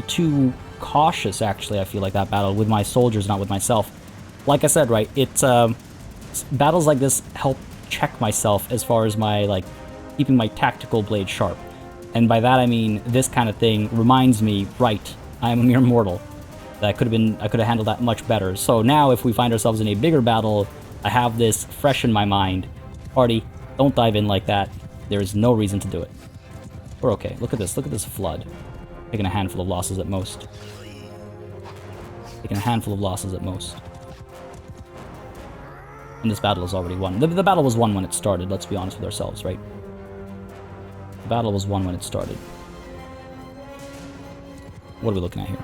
too cautious, actually, I feel like that battle with my soldiers, not with myself. Like I said, right, it's battles like this help check myself as far as my, like, keeping my tactical blade sharp. And by that I mean this kind of thing reminds me, right, I am a mere mortal. I could have handled that much better. So now if we find ourselves in a bigger battle, I have this fresh in my mind. Party, don't dive in like that. There is no reason to do it. We're okay. Look at this flood. Taking a handful of losses at most. Taking a handful of losses at most. And this battle is already won. The battle was won when it started, let's be honest with ourselves, right? The battle was won when it started. What are we looking at here?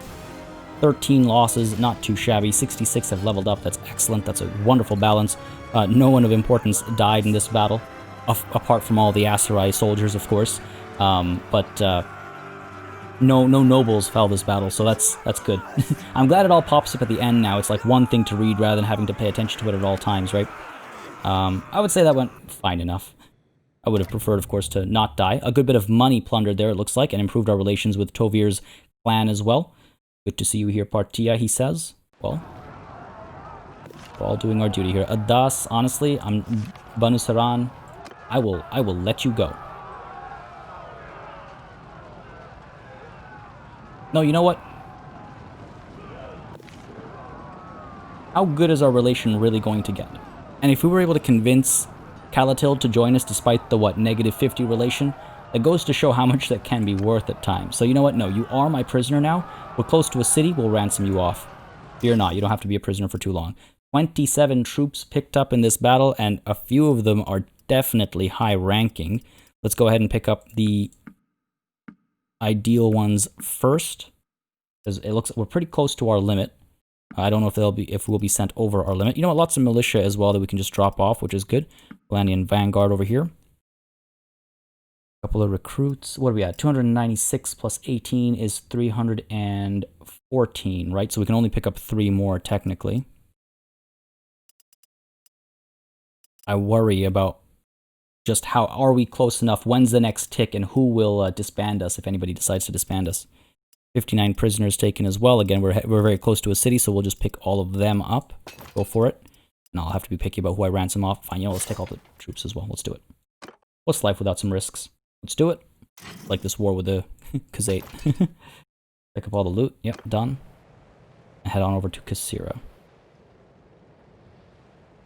13 losses, not too shabby. 66 have leveled up. That's excellent. That's a wonderful balance. No one of importance died in this battle, apart from all the Aserai soldiers, of course. No nobles fell this battle, so that's good. I'm glad it all pops up at the end now. It's like one thing to read rather than having to pay attention to it at all times, right? I would say that went fine enough. I would have preferred, of course, to not die. A good bit of money plundered there, it looks like, and improved our relations with Tovir's clan as well. Good to see you here, Partia, he says. Well, we're all doing our duty here. Adas, honestly, I'm Banu Saran. I will let you go. No, you know what? How good is our relation really going to get? And if we were able to convince Calatil to join us despite the, -50 relation, that goes to show how much that can be worth at times. So you know what? No, you are my prisoner now. We're close to a city. We'll ransom you off. Fear not. You don't have to be a prisoner for too long. 27 troops picked up in this battle, and a few of them are definitely high-ranking. Let's go ahead and pick up the ideal ones first, because it looks like we're pretty close to our limit. I don't know if we'll be sent over our limit. You know what? Lots of militia as well that we can just drop off, which is good. Landian Vanguard over here. Couple of recruits. What are we at? 296 plus 18 is 304. 14, right? So we can only pick up 3 more, technically. I worry about just how are we close enough, when's the next tick, and who will disband us if anybody decides to disband us. 59 prisoners taken as well. Again, we're very close to a city, so we'll just pick all of them up. Go for it. And I'll have to be picky about who I ransom off. Fine, let's take all the troops as well. Let's do it. What's life without some risks? Let's do it. Like this war with the Khazate. Pick up all the loot. Yep, done. And head on over to Kasira.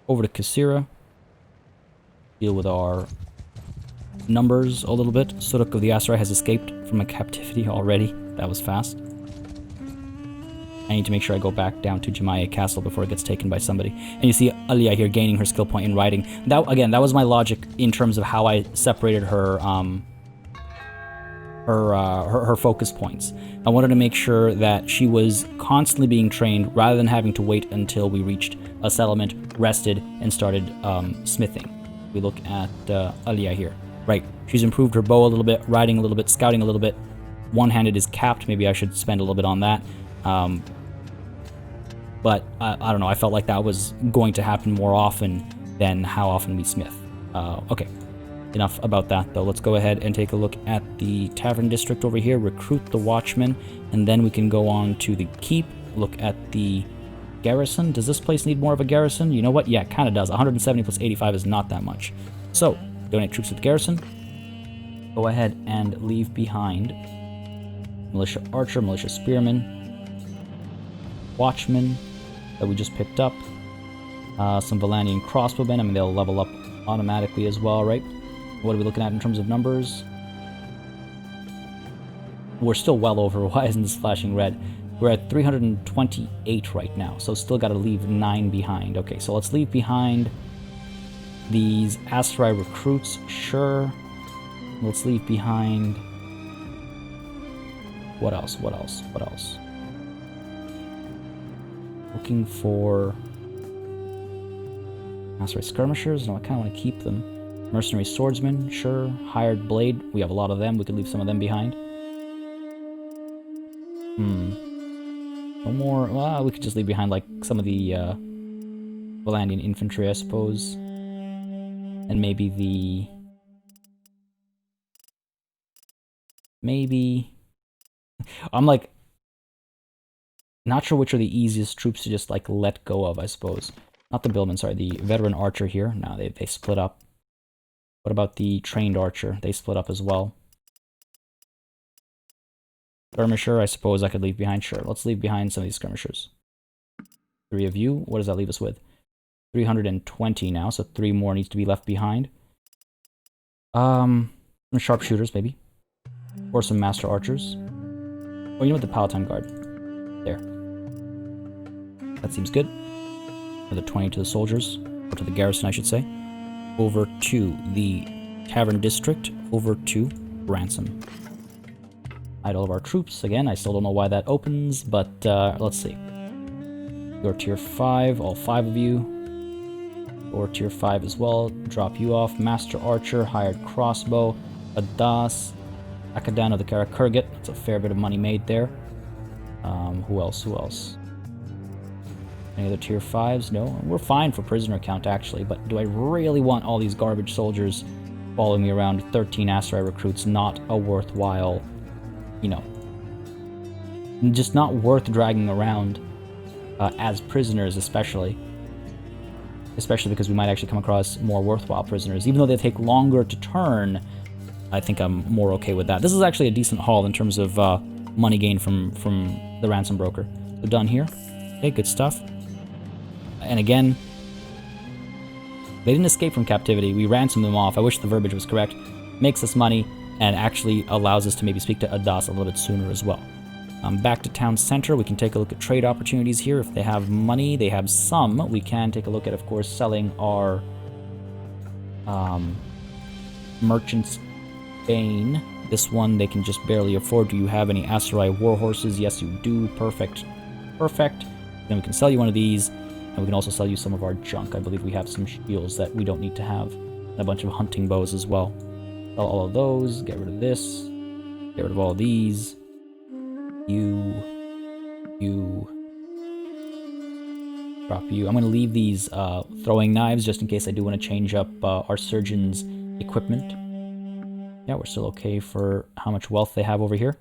Over to Kasira. Deal with our numbers a little bit. Suruq of the Aserai has escaped from a captivity already. That was fast. I need to make sure I go back down to Jamayeh Castle before it gets taken by somebody. And you see Aliyah here gaining her skill point in riding. That, again, that was my logic in terms of how I separated her her focus points. I wanted to make sure that she was constantly being trained rather than having to wait until we reached a settlement, rested, and started smithing. We look at Aliyah here. Right, she's improved her bow a little bit, riding a little bit, scouting a little bit. One-handed is capped. Maybe I should spend a little bit on that. But I don't know. I felt like that was going to happen more often than how often we smith. Okay, enough about that though. Let's go ahead and take a look at the tavern district over here. Recruit the watchman, and then we can go on to the keep. Look at the garrison. Does this place need more of a garrison? You know what? Yeah, it kind of does. 170 plus 85 is not that much. So, donate troops to the garrison. Go ahead and leave behind militia archer, militia spearman, watchman that we just picked up, some Valanian crossbowmen. I mean, they'll level up automatically as well, right? What are we looking at in terms of numbers? We're still well over. Why isn't this flashing red? We're at 328 right now, so still got to leave 9 behind. Okay, so let's leave behind these Aserai recruits, sure. Let's leave behind... What else? Looking for... Aserai skirmishers? No, I kind of want to keep them. Mercenary swordsmen, sure. Hired blade, we have a lot of them. We could leave some of them behind. No more... Well, we could just leave behind, like, some of the, Valandian infantry, I suppose. And maybe the... Maybe... I'm, like... Not sure which are the easiest troops to just, like, let go of, I suppose. Not the billman, sorry, the veteran archer here. No, they split up. What about the trained archer? They split up as well. Skirmisher, I suppose I could leave behind. Sure, let's leave behind some of these skirmishers. 3 of you. What does that leave us with? 320 now, so 3 more needs to be left behind. Some sharpshooters, maybe. Or some master archers. Oh, you know what? The Palatine Guard. There. That seems good. Another 20 to the soldiers. Or to the garrison, I should say. Over to the tavern district. Over to ransom. Hide all of our troops. Again, I still don't know why that opens, but let's see. You're tier 5, all 5 of you. Or tier 5 as well. Drop you off. Master Archer, hired crossbow, Adas, Akadan of the Karakurgit. That's a fair bit of money made there. Who else? Any other tier 5s? No. We're fine for prisoner count, actually, but do I really want all these garbage soldiers following me around? 13 Aserai recruits, not a worthwhile, you know, just not worth dragging around as prisoners, especially because we might actually come across more worthwhile prisoners. Even though they take longer to turn, I think I'm more okay with that. This is actually a decent haul in terms of money gained from the ransom broker. So done here. Okay, good stuff. And again, they didn't escape from captivity. We ransomed them off. I wish the verbiage was correct. Makes us money and actually allows us to maybe speak to Adas a little bit sooner as well. Back to town center, we can take a look at trade opportunities here. If they have money, they have some. We can take a look at, of course, selling our merchant's bane. This one they can just barely afford. Do you have any Aserai war horses? Yes, you do. Perfect. Then we can sell you one of these, and we can also sell you some of our junk. I believe we have some shields that we don't need to have, and a bunch of hunting bows as well. Sell all of those. Get rid of this. Get rid of all of these. You. You. Drop you. I'm going to leave these throwing knives just in case I do want to change up our surgeon's equipment. Yeah, we're still okay for how much wealth they have over here.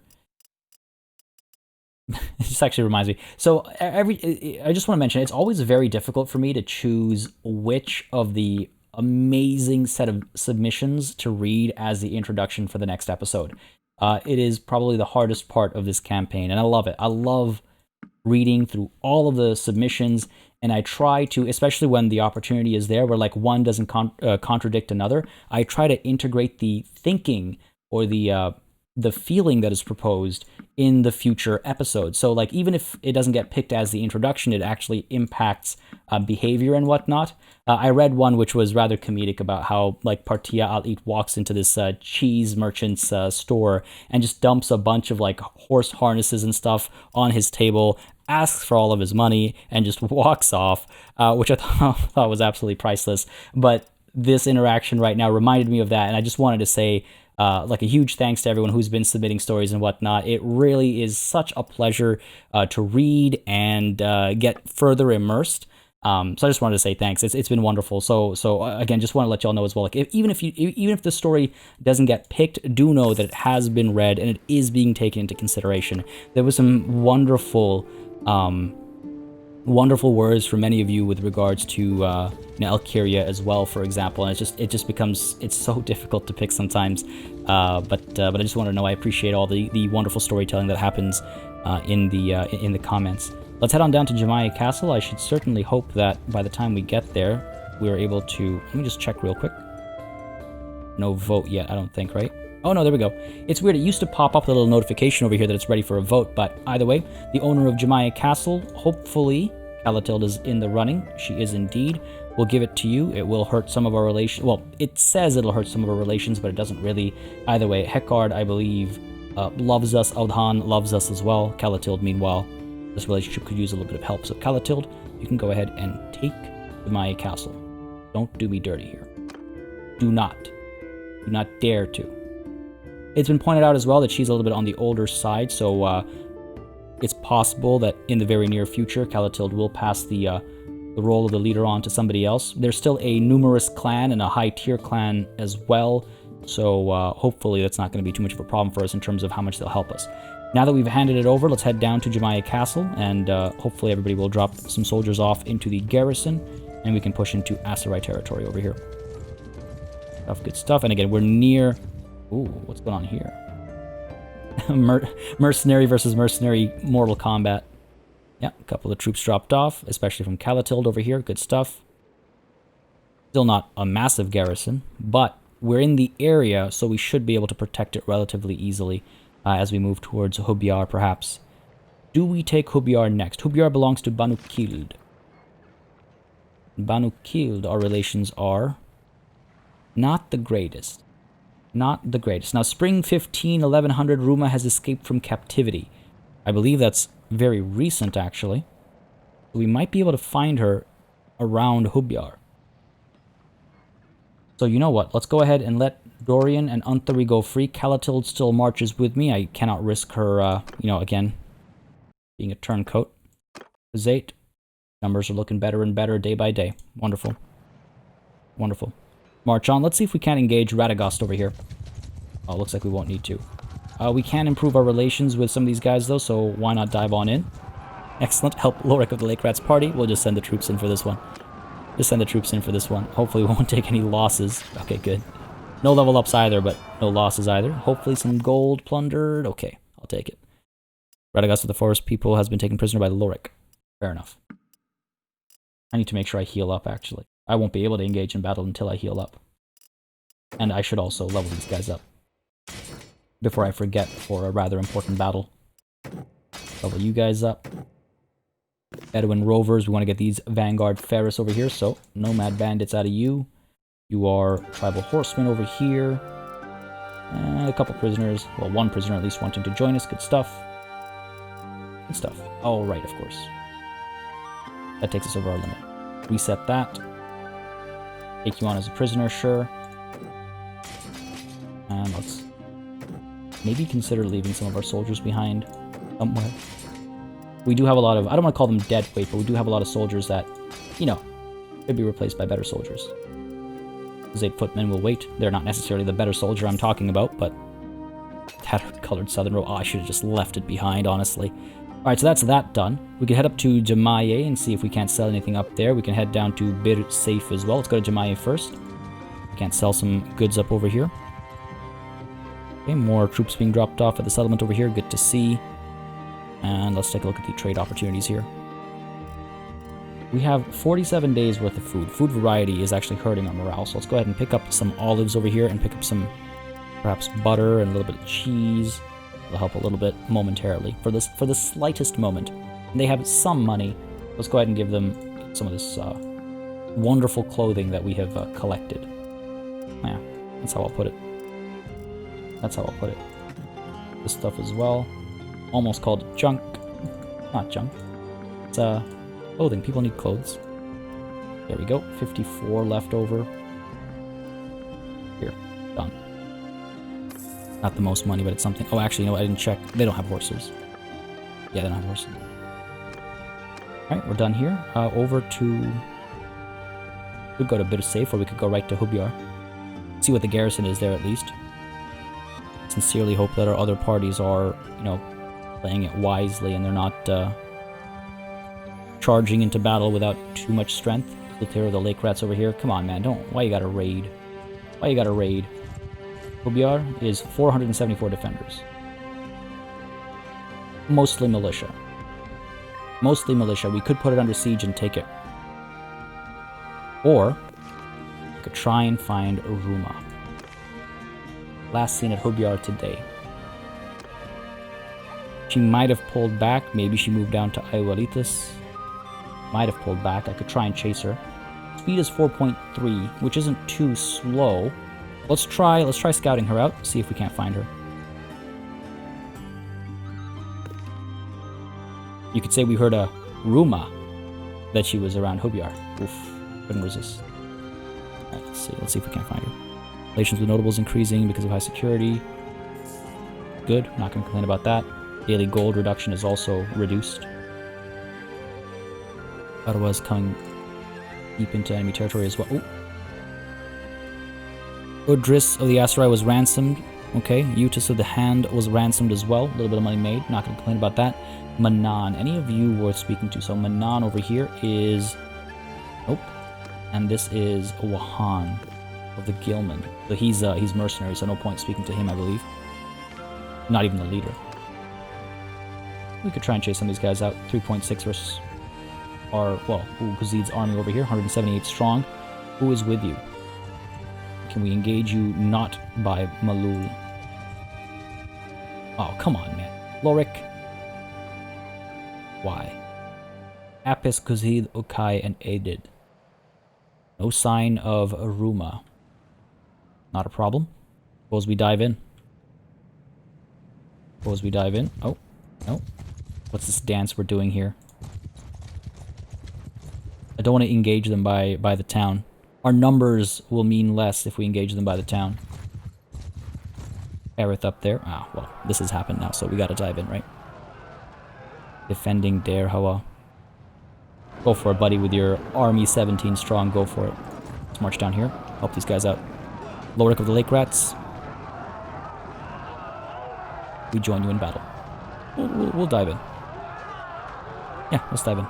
This actually reminds me. So I just want to mention, it's always very difficult for me to choose which of the amazing set of submissions to read as the introduction for the next episode. It is probably the hardest part of this campaign, and I love it. I love reading through all of the submissions, and I try to, especially when the opportunity is there where like one doesn't contradict another, I try to integrate the thinking or the feeling that is proposed in the future episodes. So like even if it doesn't get picked as the introduction, it actually impacts behavior and whatnot. I read one which was rather comedic about how like Partia walks into this cheese merchant's store and just dumps a bunch of like horse harnesses and stuff on his table, asks for all of his money, and just walks off, which I thought was absolutely priceless. But this interaction right now reminded me of that, and I just wanted to say like a huge thanks to everyone who's been submitting stories and whatnot. It really is such a pleasure to read and get further immersed. So I just wanted to say thanks. It's been wonderful. So again, just want to let y'all know as well. Like even if the story doesn't get picked, do know that it has been read and it is being taken into consideration. There was some wonderful words from many of you with regards to Alkyria as well, for example. And it just becomes, it's so difficult to pick sometimes. But I just want to know I appreciate all the wonderful storytelling that happens in the comments. Let's head on down to Jamayeh Castle. I should certainly hope that by the time we get there, we're able to... Let me just check real quick. No vote yet, I don't think, right? Oh, no, there we go. It's weird. It used to pop up a little notification over here that it's ready for a vote, but either way, the owner of Jamayeh Castle, hopefully, Calatilde is in the running. She is indeed. We'll give it to you. It will hurt some of our relations. Well, it says it'll hurt some of our relations, but it doesn't really. Either way, Hekard, I believe, loves us. Audhan loves us as well. Calatilde, meanwhile, this relationship could use a little bit of help. So Calatilde, you can go ahead and take Jamayeh Castle. Don't do me dirty here. Do not dare to. It's been pointed out as well that she's a little bit on the older side, so it's possible that in the very near future, Calatilde will pass the role of the leader on to somebody else. There's still a numerous clan and a high-tier clan as well, so hopefully that's not going to be too much of a problem for us in terms of how much they'll help us. Now that we've handed it over, let's head down to Jamayeh Castle, and hopefully everybody will drop some soldiers off into the garrison, and we can push into Aserai territory over here. Good stuff. And again, we're near... Ooh, what's going on here? Mercenary versus mercenary Mortal Kombat. Yeah, a couple of troops dropped off, especially from Calatilde over here. Good stuff. Still not a massive garrison, but we're in the area, so we should be able to protect it relatively easily as we move towards Hubyar, perhaps. Do we take Hubyar next? Hubyar belongs to Banu Kild. Banu Kild, our relations are not the greatest. Not the greatest. Now, Spring 15, 1100, Ruma has escaped from captivity. I believe that's very recent, actually. We might be able to find her around Hubyar. So you know what? Let's go ahead and let Dorian and Unthari go free. Calatilde still marches with me. I cannot risk her, again, being a turncoat. Zate. Numbers are looking better and better day by day. Wonderful. Wonderful. March on. Let's see if we can engage Radagast over here. Oh, looks like we won't need to. We can improve our relations with some of these guys, though, so why not dive on in? Excellent. Help Lorik of the Lake Rats party. We'll just send the troops in for this one. Just send the troops in for this one. Hopefully we won't take any losses. Okay, good. No level ups either, but no losses either. Hopefully some gold plundered. Okay, I'll take it. Radagast of the Forest People has been taken prisoner by Lorik. Fair enough. I need to make sure I heal up, actually. I won't be able to engage in battle until I heal up. And I should also level these guys up before I forget for a rather important battle. Level you guys up. Bedouin Rovers, we want to get these Vanguard Ferris over here, so Nomad Bandits out of you. You are Tribal Horsemen over here. And a couple prisoners. Well, one prisoner at least wanting to join us. Good stuff. Good stuff. All right, of course. That takes us over our limit. Reset that. Take you on as a prisoner, sure. And let's maybe consider leaving some of our soldiers behind somewhere. We do have a lot of, I don't want to call them dead weight, but we do have a lot of soldiers that, you know, could be replaced by better soldiers. Those 8 footmen will wait. They're not necessarily the better soldier I'm talking about, but tattered colored southern row. Oh, I should have just left it behind, honestly. Alright, so that's that done. We can head up to Jamayeh and see if we can't sell anything up there. We can head down to Bir Safe as well. Let's go to Jamayeh first. We can't sell some goods up over here. Okay, more troops being dropped off at the settlement over here. Good to see. And let's take a look at the trade opportunities here. We have 47 days worth of food. Food variety is actually hurting our morale, so let's go ahead and pick up some olives over here and pick up some, perhaps butter and a little bit of cheese. It'll help a little bit momentarily, for the slightest moment. And they have some money. Let's go ahead and give them some of this wonderful clothing that we have collected. Yeah, that's how I'll put it. That's how I'll put it. This stuff as well. Almost called junk. Not junk. It's clothing. People need clothes. There we go. 54 left over. Here. Done. Not the most money, but it's something. Oh, actually, no, I didn't check. They don't have horses. Yeah, they don't have horses. Alright, we're done here. Over to... We could go to Bir Safe, or we could go right to Hubyar. See what the garrison is there, at least. Sincerely hope that our other parties are, you know, playing it wisely and they're not charging into battle without too much strength. Let's clear the lake rats over here. Come on, man, don't. Why you gotta raid? Why you gotta raid? Hubyar is 474 defenders. Mostly militia. Mostly militia. We could put it under siege and take it. Or we could try and find Ruma. Last seen at Hubyar today. She might have pulled back. Maybe she moved down to Iwaritas. Might have pulled back. I could try and chase her. Speed is 4.3, which isn't too slow. Let's try scouting her out, see if we can't find her. You could say we heard a rumor that she was around Hubyar. Oof, couldn't resist. Alright, let's see if we can't find her. Relations with notables increasing because of high security. Good, not going to complain about that. Daily gold reduction is also reduced. Ottawa's coming deep into enemy territory as well. Ooh. Udris of the Aserai was ransomed. Okay, Eutis of the Hand was ransomed as well. A little bit of money made. Not going to complain about that. Manan. Any of you worth speaking to? So Manan over here is... Nope. And this is Wahan of the Gilman. So he's mercenary, so no point speaking to him, I believe. Not even the leader. We could try and chase some of these guys out. 3.6 versus our, well, Kuzid's army over here. 178 strong. Who is with you? Can we engage you not by Malul? Oh, come on, man. Lorik. Why? Apis, Kuzid, Ukai, and Aidid. No sign of Aruma. Not a problem. Suppose we dive in. Suppose we dive in. Oh, no. What's this dance we're doing here? I don't want to engage them by the town. Our numbers will mean less if we engage them by the town. Aerith up there. Ah, well, this has happened now, so we gotta dive in, right? Defending Dare Hawa. Go for it, buddy, with your army 17 strong. Go for it. Let's march down here. Help these guys out. Lorik of the Lake Rats. We join you in battle. We'll dive in. Yeah, let's dive in.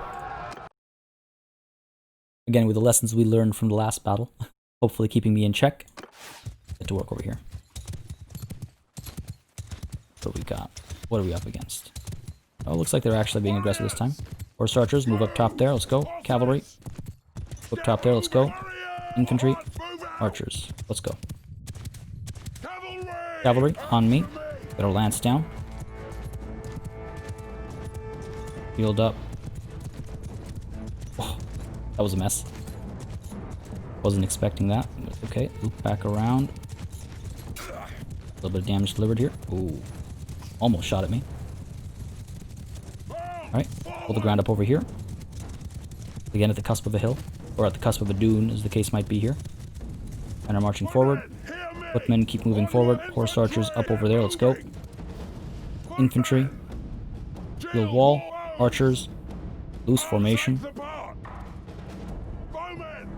Again, with the lessons we learned from the last battle, hopefully keeping me in check. Get to work over here. What we got? What are we up against? Oh, looks like they're actually being aggressive this time. Horse archers, move up top there, let's go. Cavalry. Up top there, let's go. Infantry. Archers, let's go. Cavalry, on me. Get our lance down. Healed up. Oh, that was a mess. Wasn't expecting that. Okay, loop back around. A little bit of damage delivered here. Ooh. Almost shot at me. Alright, pull the ground up over here. Again at the cusp of a hill. Or at the cusp of a dune, as the case might be here. And are marching forward. Footmen keep moving forward. Horse archers up over there, let's go. Infantry. Field wall. Archers. Loose formation. Set the part. Bowmen,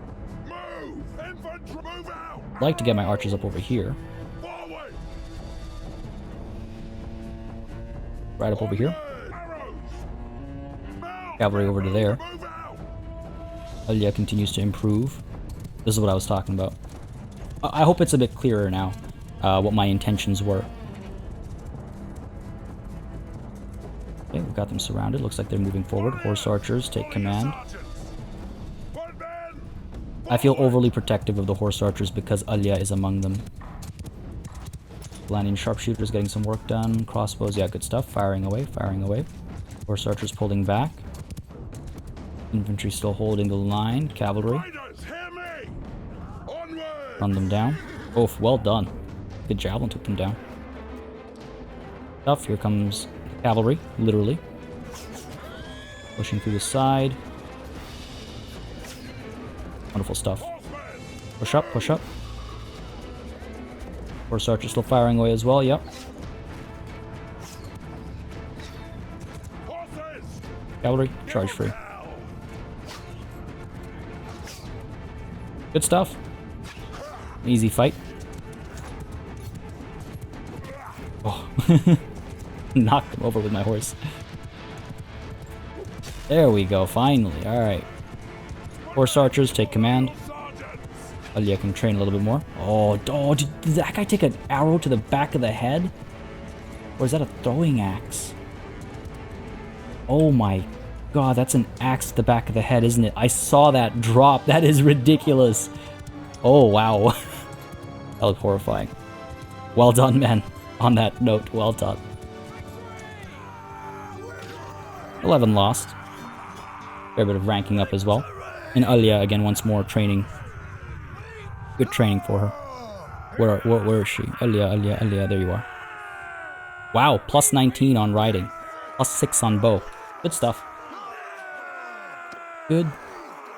move! Infantry, move out! I'd like to get my archers up over here. Forward! Right up over here. Arrows! Mount! Cavalry over to there. Move out! Alya continues to improve. This is what I was talking about. I hope it's a bit clearer now, what my intentions were. Okay, we've got them surrounded. Looks like they're moving forward. Horse archers take command. I feel overly protective of the horse archers because Alya is among them. Landing sharpshooters getting some work done. Crossbows, yeah, good stuff. Firing away, firing away. Horse archers pulling back. Infantry still holding the line. Cavalry. Run them down. Oh, well done. Good javelin took them down. Stuff. Here comes cavalry, literally. Pushing through the side. Wonderful stuff. Push up, push up. Horse archer still firing away as well, yep. Cavalry, charge free. Good stuff. Easy fight. Oh. Knocked him over with my horse. There we go, finally. Alright. Horse archers take command. Alya can train a little bit more. Oh, did that guy take an arrow to the back of the head? Or is that a throwing axe? Oh my god, that's an axe to the back of the head, isn't it? I saw that drop. That is ridiculous. Oh, wow. That looked horrifying. Well done, man. On that note, well done. 11 lost. Fair bit of ranking up as well. And Alya, again, once more, training. Good training for her. Where is she? Alya, there you are. Wow, plus 19 on riding. Plus 6 on bow. Good stuff. Good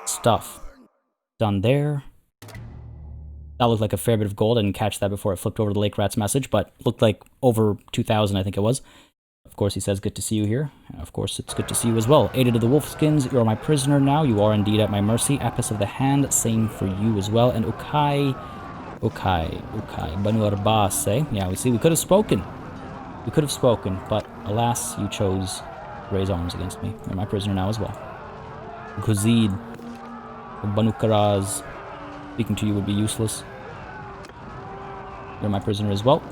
stuff. Done there. That looked like a fair bit of gold. I didn't catch that before it flipped over the Lake Rat's message, but looked like over 2,000, I think it was. Of course, he says, good to see you here. Of course, it's good to see you as well. Aided of the Wolfskins, you are my prisoner now. You are indeed at my mercy. Apis of the Hand, same for you as well. And Ukai. Banu Arbase. Yeah, we see, we could have spoken. We could have spoken, but alas, you chose to raise arms against me. You're my prisoner now as well. Khuzid. Banu Karaz. Speaking to you would be useless. You're my prisoner as well.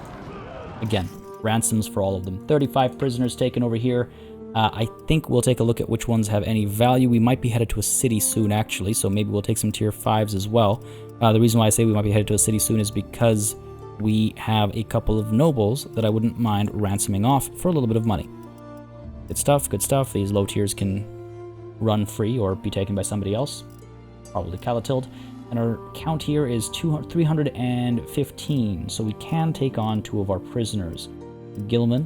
Again, ransoms for all of them. 35 prisoners taken over here. I think we'll take a look at which ones have any value. We might be headed to a city soon, actually, so maybe we'll take some tier 5s as well. The reason why I say we might be headed to a city soon is because we have a couple of nobles that I wouldn't mind ransoming off for a little bit of money. Good stuff, good stuff. These low tiers can run free or be taken by somebody else. Probably Calatild. And our count here is 315, so we can take on 2 of our prisoners. Gilman.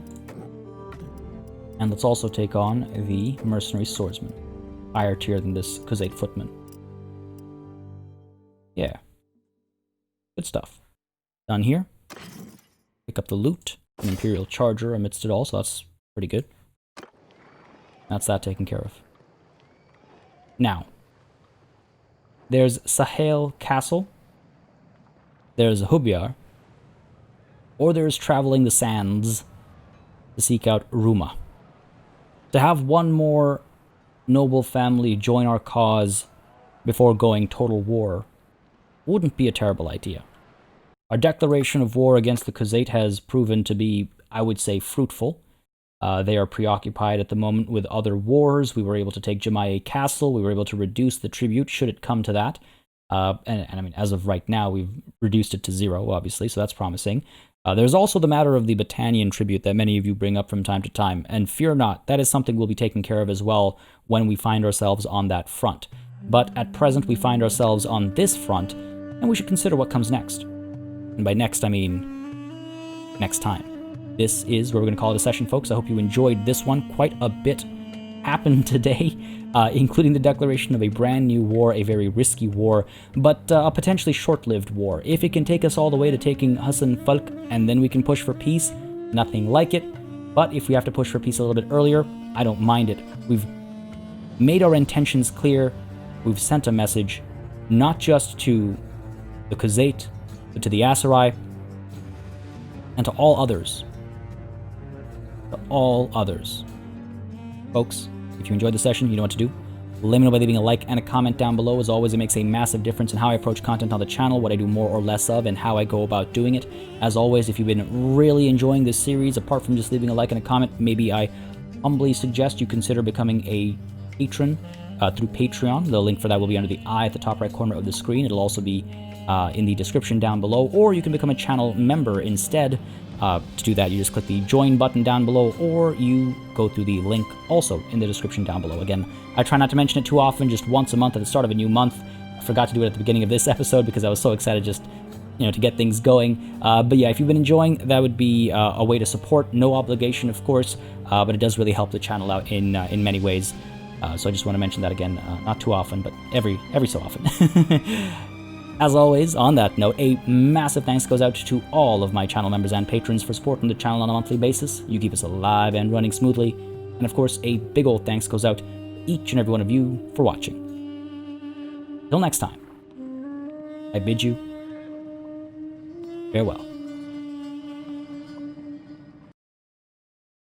And let's also take on the mercenary swordsman. Higher tier than this Khuzait footman. Yeah. Good stuff. Done here. Pick up the loot. An Imperial Charger amidst it all, so that's pretty good. That's that taken care of. Now. There's Sahel Castle. There's Hubyar. Or there's traveling the sands to seek out Ruma. To have one more noble family join our cause before going total war wouldn't be a terrible idea. Our declaration of war against the Khuzait has proven to be, I would say, fruitful. They are preoccupied at the moment with other wars. We were able to take Jamayeh Castle. We were able to reduce the tribute, should it come to that. And I mean, as of right now, we've reduced it to 0, obviously, so that's promising. There's also the matter of the Battanian tribute that many of you bring up from time to time. And fear not, that is something we'll be taking care of as well when we find ourselves on that front. But at present, we find ourselves on this front, and we should consider what comes next. And by next, I mean next time. This is where we're going to call it a session, folks. I hope you enjoyed this one. Quite a bit happened today, including the declaration of a brand new war, a very risky war, but a potentially short-lived war. If it can take us all the way to taking Hassan Falk, and then we can push for peace, nothing like it. But if we have to push for peace a little bit earlier, I don't mind it. We've made our intentions clear. We've sent a message, not just to the Khuzait, but to the Aserai, and to all others. To all others. Folks, if you enjoyed the session, you know what to do. Let me know by leaving a like and a comment down below. As always, it makes a massive difference in how I approach content on the channel, what I do more or less of, and how I go about doing it. As always, if you've been really enjoying this series, apart from just leaving a like and a comment, maybe I humbly suggest you consider becoming a patron through Patreon. The link for that will be under the eye at the top right corner of the screen. It'll also be in the description down below, or you can become a channel member instead. To do that, you just click the join button down below, or you go through the link also in the description down below. Again, I try not to mention it too often, just once a month at the start of a new month. I forgot to do it at the beginning of this episode because I was so excited just, to get things going. But yeah, if you've been enjoying, that would be a way to support. No obligation, of course, but it does really help the channel out in many ways. So I just want to mention that again, not too often, but every so often. As always, on that note, a massive thanks goes out to all of my channel members and patrons for supporting the channel on a monthly basis. You keep us alive and running smoothly. And of course, a big old thanks goes out to each and every one of you for watching. Till next time, I bid you farewell.